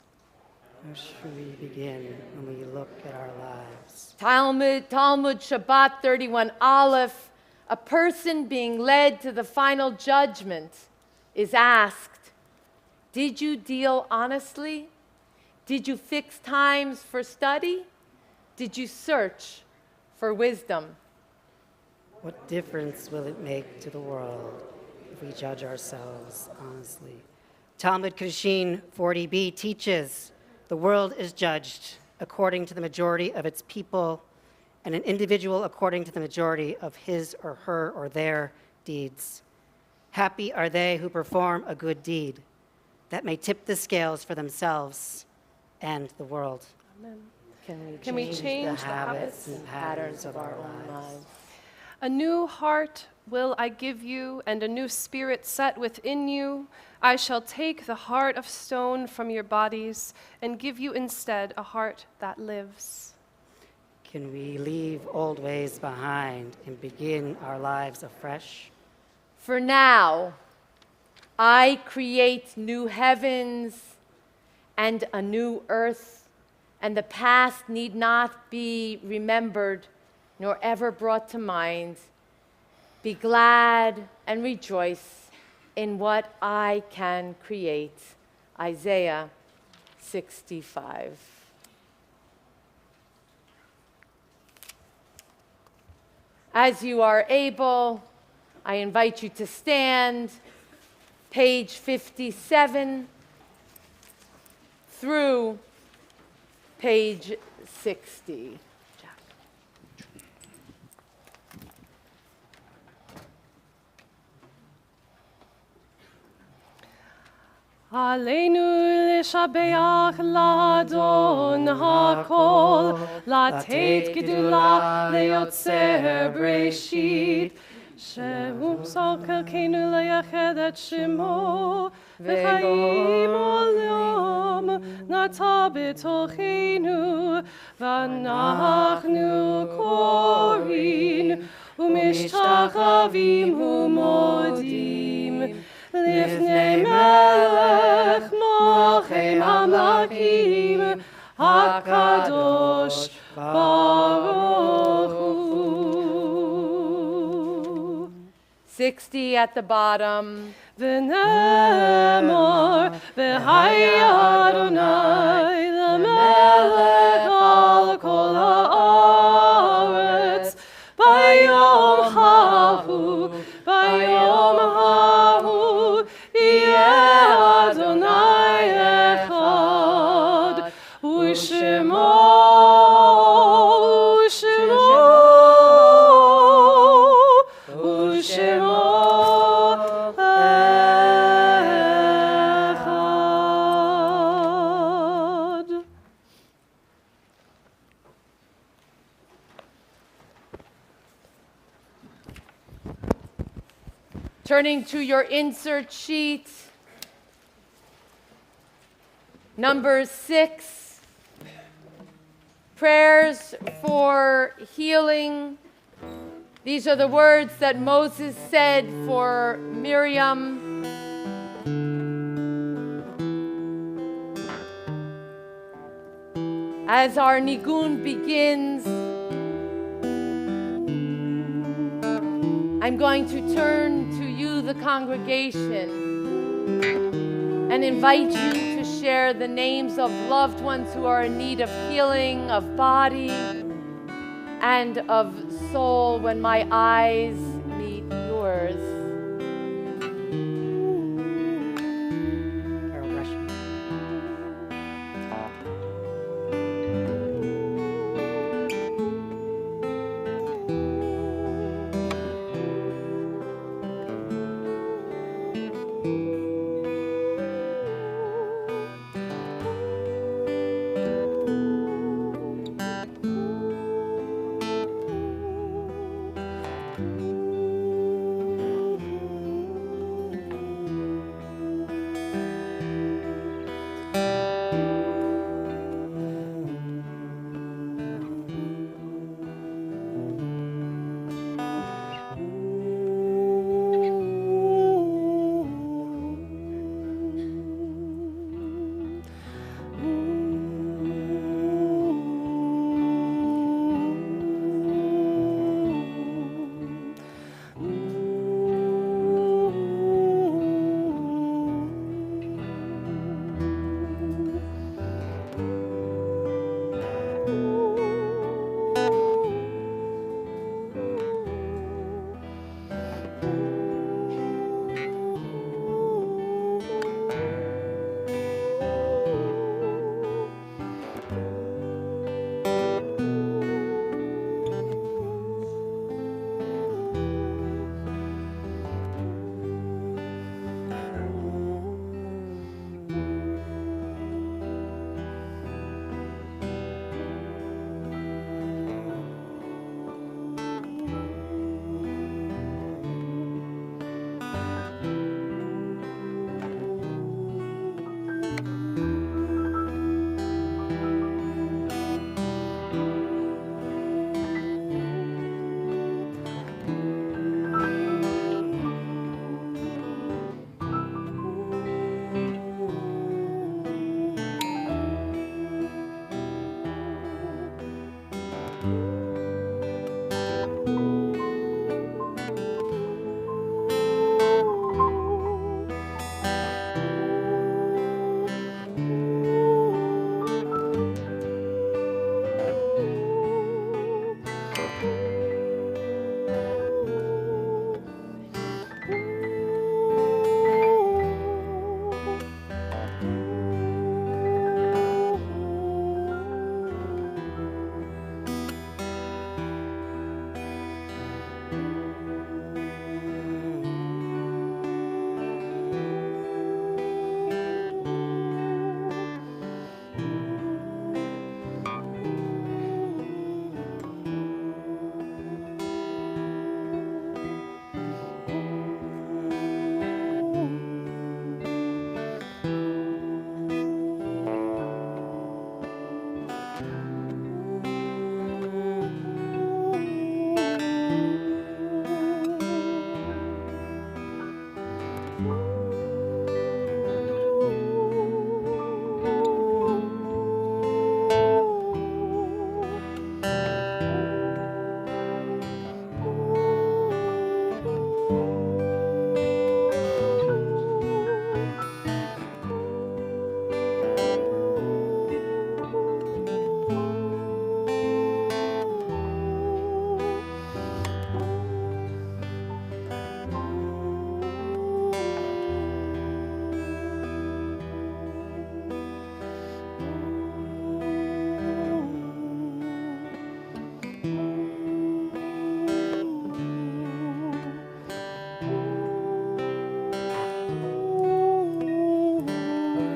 How should we begin when we look at our lives? Talmud Shabbat 31 Aleph, a person being led to the final judgment is asked, did you deal honestly? Did you fix times for study? Did you search for wisdom? What difference will it make to the world if we judge ourselves honestly? Talmud Kedushin 40b teaches the world is judged according to the majority of its people and an individual according to the majority of his or her or their deeds. Happy are they who perform a good deed that may tip the scales for themselves and the world. Amen. Can we change the habits and patterns of our lives? A new heart will I give you, and a new spirit set within you. I shall take the heart of stone from your bodies and give you instead a heart that lives. Can we leave old ways behind and begin our lives afresh? For now, I create new heavens and a new earth, and the past need not be remembered nor ever brought to mind. Be glad and rejoice in what I can create. Isaiah 65. As you are able, I invite you to stand, page 57 through page 60. Aleinu l'shabeach l'adon hakol, latet gedula le'yotzer breshit, shehu psalkelkeinu le'yached et shemo, v'chaim olam nata b'tochenu, v'anachnu korin, u'mishtachavim u'modim, Lifnei melech malchei hamlakim hakadosh baruch hu. 60 at the bottom. V'nemor v'haya Adonai l'melech al kol haaretz bayom hahu bayom hahu yeh Adonai echad u'shemo echad. Turning to your insert sheet, number 6, prayers for healing. These are the words that Moses said for Miriam. As our nigun begins, I'm going to turn to you, the congregation, and invite you to share the names of loved ones who are in need of healing, of body, and of soul when my eyes meet yours. Carol Gresham.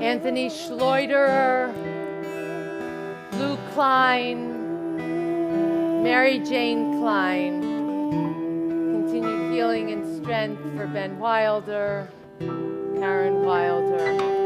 Anthony Schleuderer, Lou Klein, Mary Jane Klein. Continued healing and strength for Ben Wilder, Karen Wilder.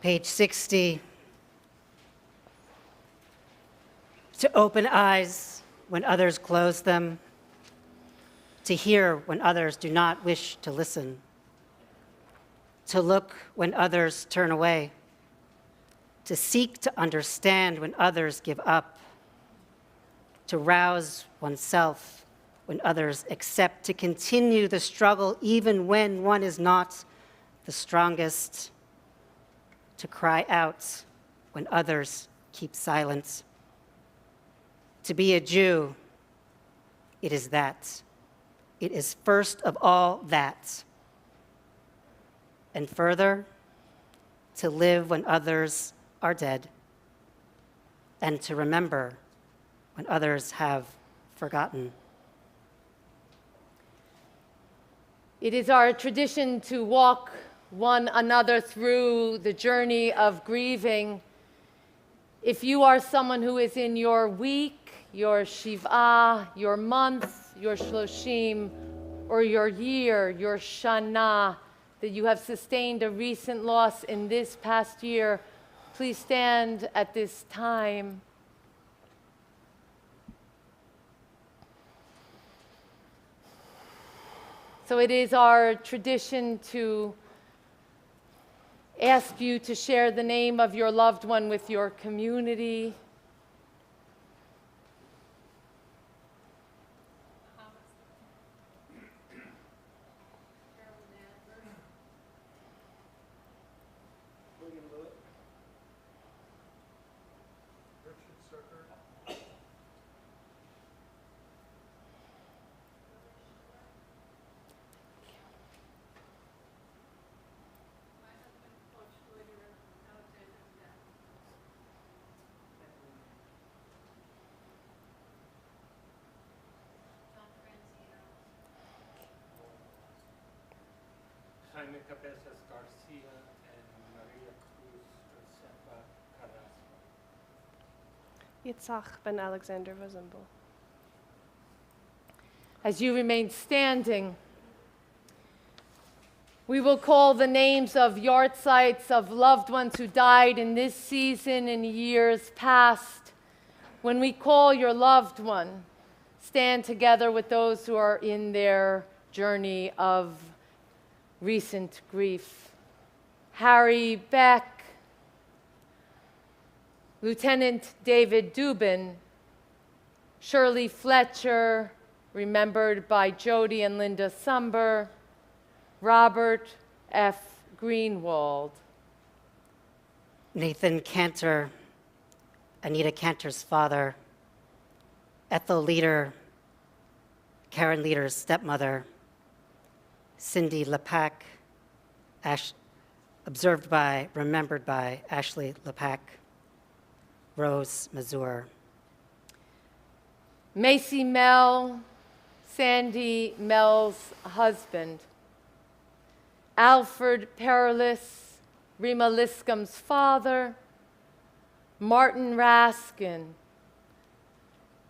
Page 60. To open eyes when others close them, to hear when others do not wish to listen, to look when others turn away, to seek to understand when others give up, to rouse oneself when others accept, to continue the struggle even when one is not the strongest, to cry out when others keep silent. To be a Jew, it is that. It is first of all that. And further, to live when others are dead, and to remember when others have forgotten. It is our tradition to walk one another through the journey of grieving. If you are someone who is in your week, your Shiv'ah, your month, your Shloshim, or your year, your Shana, that you have sustained a recent loss in this past year, please stand at this time. So it is our tradition to ask you to share the name of your loved one with your community. Jaime Cabezas Garcia and Maria Cruz Josefa Carrasco. Yitzhak ben Alexander Rosenbel. As you remain standing, we will call the names of yard sites of loved ones who died in this season and years past. When we call your loved one, stand together with those who are in their journey of recent grief. Harry Beck, Lieutenant David Dubin, Shirley Fletcher, remembered by Jody and Linda Sumber, Robert F. Greenwald. Nathan Cantor, Anita Cantor's father, Ethel Leader, Karen Leader's stepmother, Cindy Lepak, remembered by Ashley Lepak, Rose Mazur. Macy Mel, Sandy Mel's husband. Alfred Perilous, Rima Liscom's father. Martin Raskin,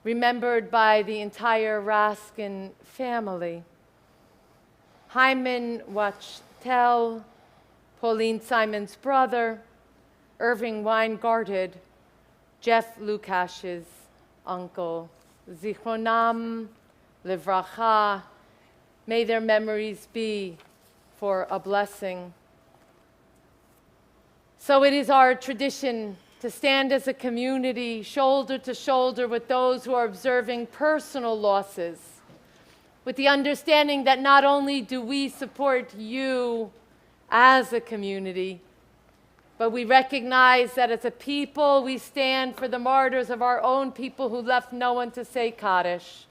remembered by the entire Raskin family. Hyman Wachtel, Pauline Simon's brother, Irving Weingarted, Jeff Lukash's uncle. Zichronam Livracha, may their memories be for a blessing. So it is our tradition to stand as a community, shoulder to shoulder with those who are observing personal losses, with the understanding that not only do we support you as a community, but we recognize that as a people, we stand for the martyrs of our own people who left no one to say Kaddish.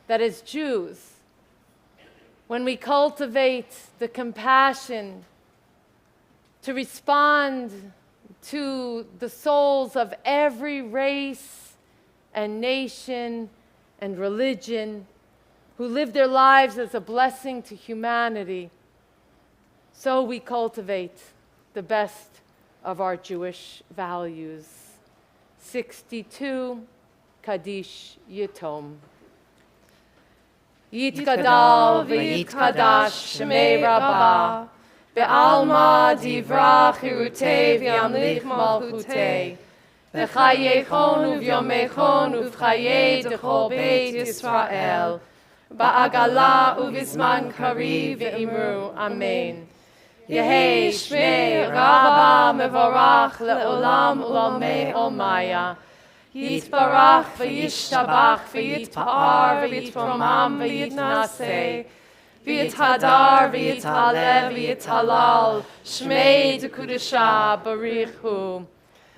That as Jews, when we cultivate the compassion to respond to the souls of every race and nation and religion who live their lives as a blessing to humanity, so we cultivate the best of our Jewish values. 62, Kaddish Yitom. Yitgadal v'yitkadash shmei Rabbah, be'alma divrach hirutei v'yamlich malchutei, v'chayechon u'vyomechon u'v'chayei d'chol beit Yisrael, ba'agala u'vizman kariv v'imru, Amen. Yehei shmei Rabbah mevorach le'olam u'lamei olmaya, Yitbarach v'yishtabach v'yitpa'ar v'yitromam v'yitnaseh, v'yithadar v'yithaleh v'yithalal, shmei d'kudusha barichu,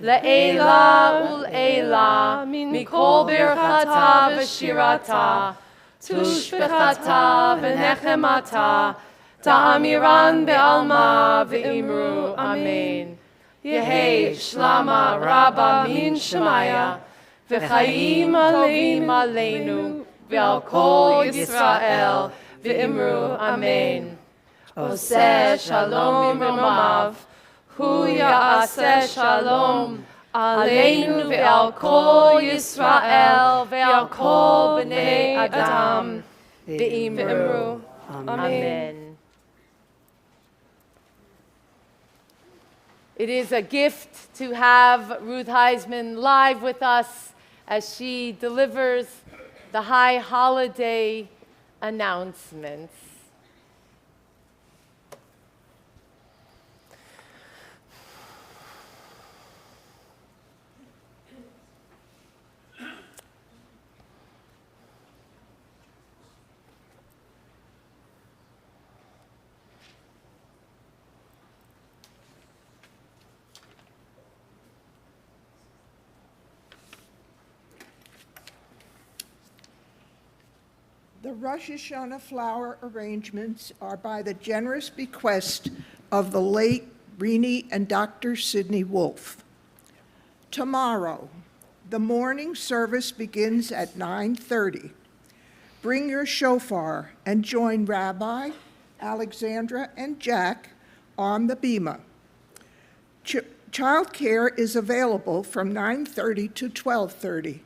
le'ela ul'ela, mikol birchata v'shirata, tushbechata v'nechemata, ta'amiran be'alma v'imru, Amen. Yehei shlama rabba min shemaya, v'chaim aleinu, v'al kol Yisrael, v'imru, Amen. Oseh shalom b'romav, hu ya'aseh shalom, aleinu v'al kol Yisrael, v'al kol b'nei Adam, v'imru. Amen. It is a gift to have Ruth Heisman live with us as she delivers the high holiday announcements. The Rosh Hashana flower arrangements are by the generous bequest of the late Rini and Dr. Sidney Wolf. Tomorrow, the morning service begins at 9:30. Bring your shofar and join Rabbi, Alexandra, and Jack on the bima. Child care is available from 9:30 to 12:30.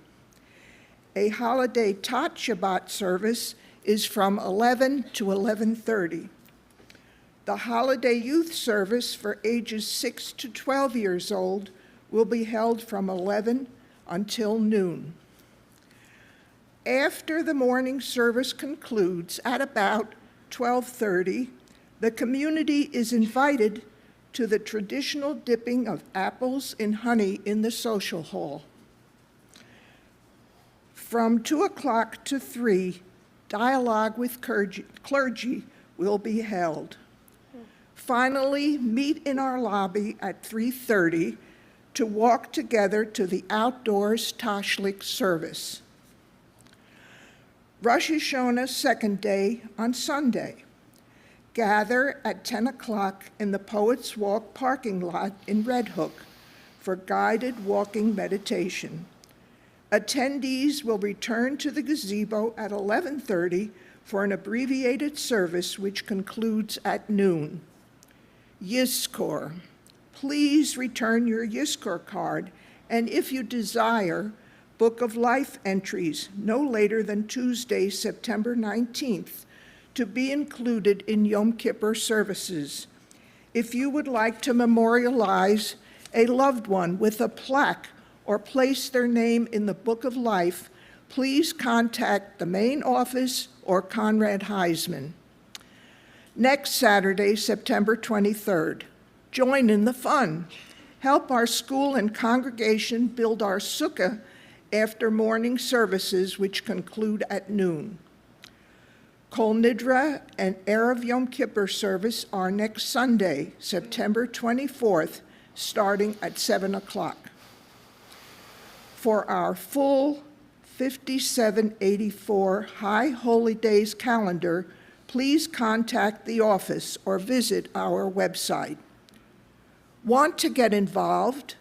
A holiday Tot Shabbat service is from 11 to 11:30. The holiday youth service for ages 6 to 12 years old will be held from 11 until noon. After the morning service concludes at about 12:30, the community is invited to the traditional dipping of apples in honey in the social hall. From 2 o'clock to 3, dialogue with clergy will be held. Finally, meet in our lobby at 3:30 to walk together to the outdoors Tashlich service. Rosh Hashanah second day on Sunday. Gather at 10 o'clock in the Poets Walk parking lot in Red Hook for guided walking meditation. Attendees will return to the gazebo at 11:30 for an abbreviated service which concludes at noon. Yizkor. Please return your Yizkor card, and if you desire, Book of Life entries no later than Tuesday, September 19th, to be included in Yom Kippur services. If you would like to memorialize a loved one with a plaque or place their name in the Book of Life, please contact the main office or Conrad Heisman. Next Saturday, September 23rd, join in the fun. Help our school and congregation build our sukkah after morning services, which conclude at noon. Kol Nidra and Erev Yom Kippur service are next Sunday, September 24th, starting at 7 o'clock. For our full 5784 High Holy Days calendar, please contact the office or visit our website. Want to get involved?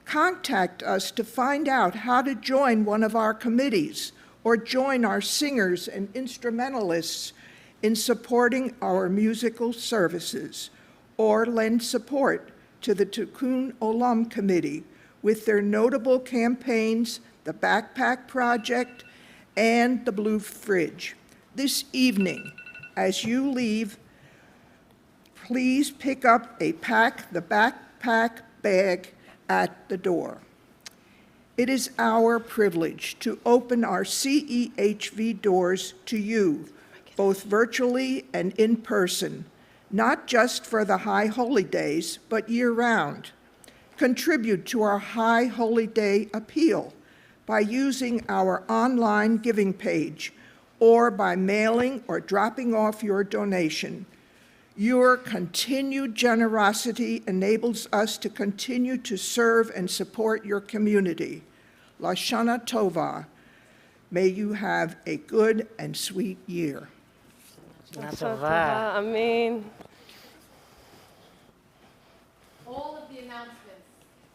Contact us to find out how to join one of our committees or join our singers and instrumentalists in supporting our musical services, or lend support to the Tikkun Olam Committee with their notable campaigns, the Backpack Project and the Blue Fridge. This evening, as you leave, please pick up the backpack bag at the door. It is our privilege to open our CEHV doors to you, both virtually and in person, not just for the High Holy Days, but year-round. Contribute to our High Holy Day appeal by using our online giving page or by mailing or dropping off your donation. Your continued generosity enables us to continue to serve and support your community. Lashana Tova. May you have a good and sweet year. Amen. All of the announcements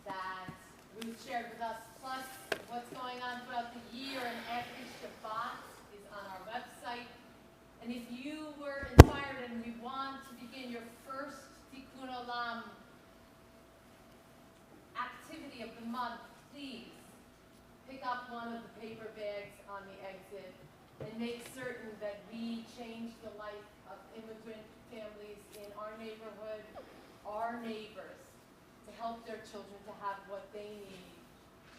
that Ruth shared with us, plus what's going on throughout the year and every Shabbat, is on our website. And if you were inspired and you want to begin your first Tikkun Olam activity of the month, please pick up one of the paper bags on the exit and make certain that we change the life of our neighbors to help their children to have what they need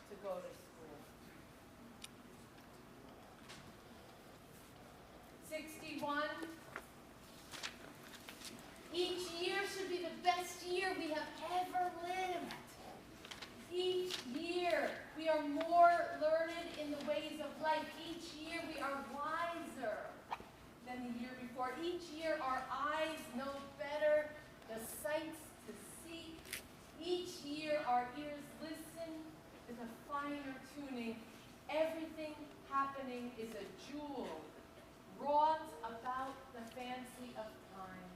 to go to school. 61. Each year should be the best year we have ever lived. Each year we are more learned in the ways of life. Each year we are wiser than the year before. Each year our eyes know better the sights to see. Each year our ears listen with a finer tuning. Everything happening is a jewel wrought about the fancy of time.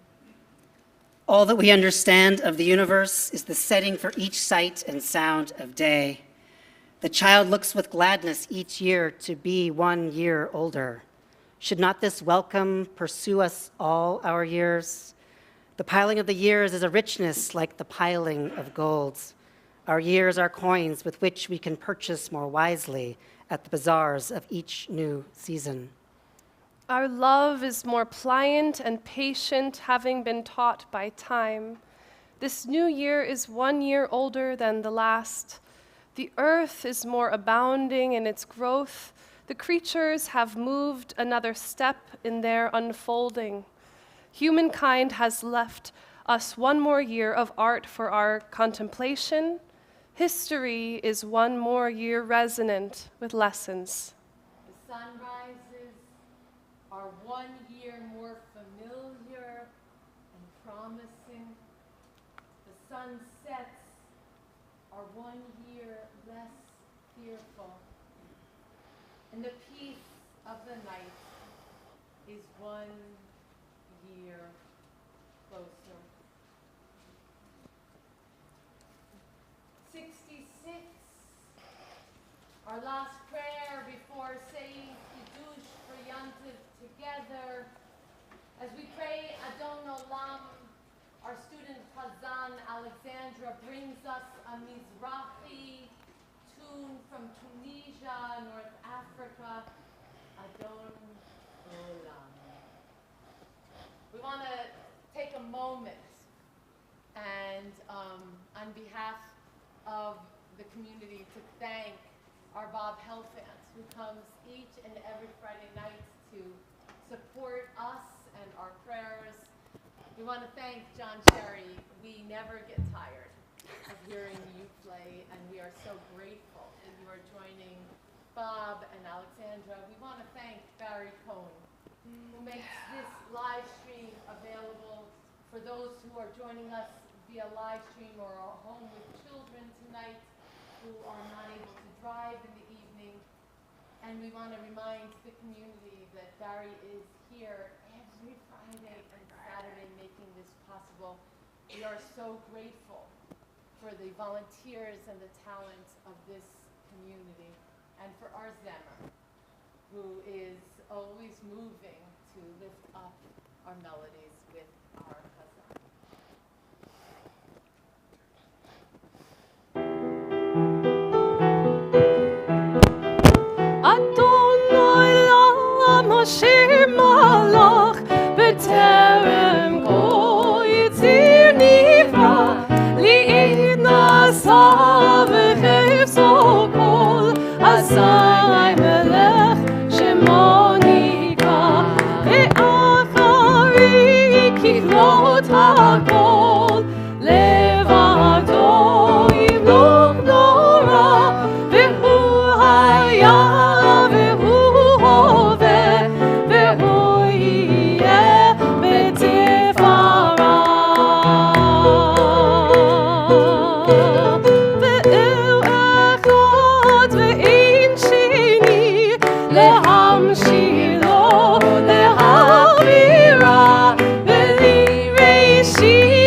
All that we understand of the universe is the setting for each sight and sound of day. The child looks with gladness each year to be 1 year older. Should not this welcome pursue us all our years? The piling of the years is a richness like the piling of golds. Our years are coins with which we can purchase more wisely at the bazaars of each new season. Our love is more pliant and patient, having been taught by time. This new year is 1 year older than the last. The earth is more abounding in its growth. The creatures have moved another step in their unfolding. Humankind has left us 1 more year of art for our contemplation. History is 1 more year resonant with lessons. The sunrises are 1 year more familiar and promising. The sunsets are 1 year less fearful. And the peace of the night is 1 year closer. 66, our last prayer before saying Kiddush for Yantiv together. As we pray Adon Olam, our student Chazan Alexandra brings us a Mizrahi tune from Tunisia, North Africa, Adon Olam. We want to take a moment and on behalf of the community to thank our Bob Helfand, who comes each and every Friday night to support us and our prayers. We want to thank John Sherry. We never get tired of hearing you play, and we are so grateful that you are joining Bob and Alexandra. We want to thank Barry Cohn, who makes this live stream available for those who are joining us via live stream or are home with children tonight who are not able to drive in the evening. And we want to remind the community that Barry is here every Friday and Saturday making this possible. We are so grateful for the volunteers and the talent of this community, and for our Zemmer, who is always moving to lift up our melodies with our Chazan. השיר מלאך בטרם גוי ציר נברא לעיד נשא וחפצו כל אזי מלך שמו נקרא ואחרי ככלות הכל לבדו ימלוך נורא והוא היה she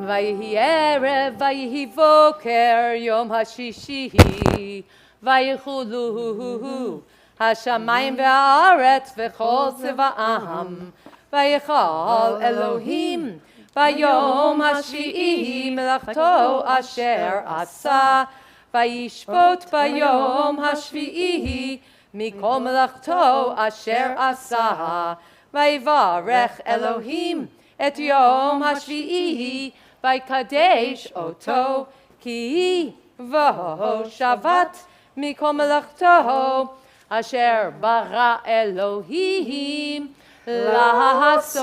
Vayihi Erev, Vayihi Boker, Yom HaShishi, Vayichulu, Hashamayim ve'aretz v'chol tziva'am, Vayichal Elohim, Vayom HaShi'i melachto asher asa, Vayishpot Vayom HaShi'i mikol melachto asher asa, Vayivarech Elohim et Yom HaShi'i Vaykadesh oto ki vo shavat mikol melachto asher bara Elohim לעשות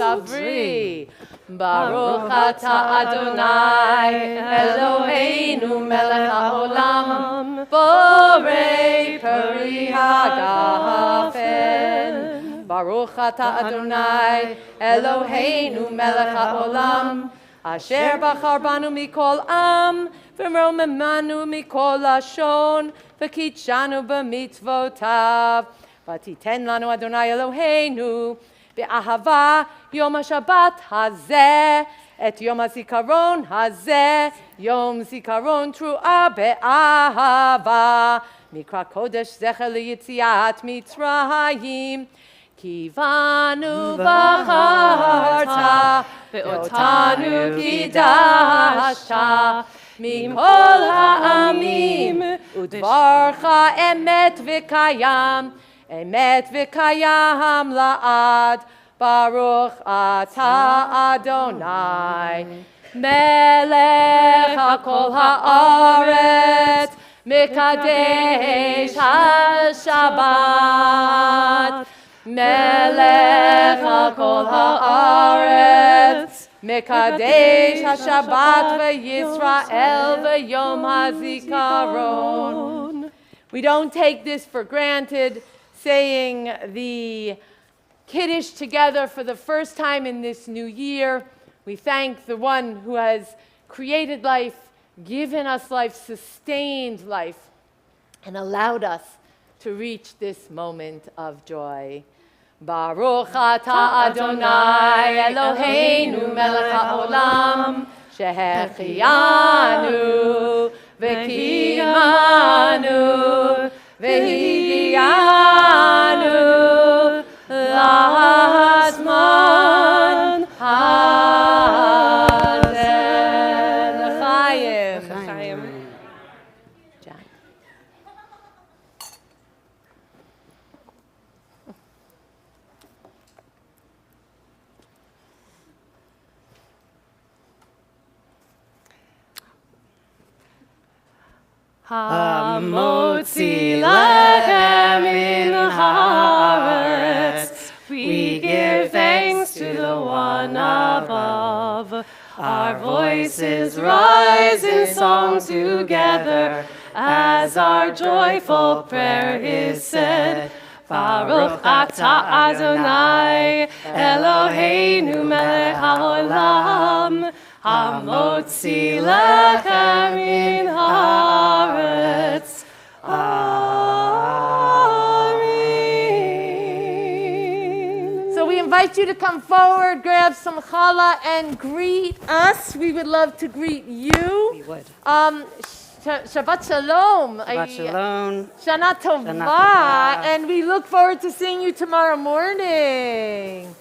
עברי. ברוך אתה אדוני אלוהינו מלך העולם בורא פרי הגפן. ברוך אתה אדוני אלוהינו מלך העולם אשר בחר בנו מכל עם ורוממנו מכל לשון וקידשנו במצוותיו. ותיתן לנו אדוני אלוהינו באהבה יום השבת הזה, את יום הזיכרון הזה, יום זיכרון תרועה באהבה, מקרא קודש זכר ליציאת מצרים. כי בנו בחרת ואותנו קידשת מכל העמים, ודברך אמת וקיים, אמת וקיים לעד. ברוך אתה אדוני מלך כל הארץ, מקדש השבת. מלך כל הארץ, מקדש השבת וישראל ויום הזיכרון. We don't take this for granted, saying the Kiddush together for the first time in this new year. We thank the one who has created life, given us life, sustained life, and allowed us to reach this moment of joy. Baruch atah Adonai Eloheinu melech haolam, שהחיינו וקיימנו והגיענו לזמן הזה. לחיים. לחיים. John. Hamotzi lechem in haaretz, we give thanks to the one above. Our voices rise in song together as our joyful prayer is said. Baruch atah Adonai Eloheinu melech haolam, Hamotzi lechem min haaretz. Amen. So we invite you to come forward, grab some challah, and greet us. We would love to greet you. We would. Shabbat Shalom. Shabbat Shalom. Shana Tova. Tova. And we look forward to seeing you tomorrow morning.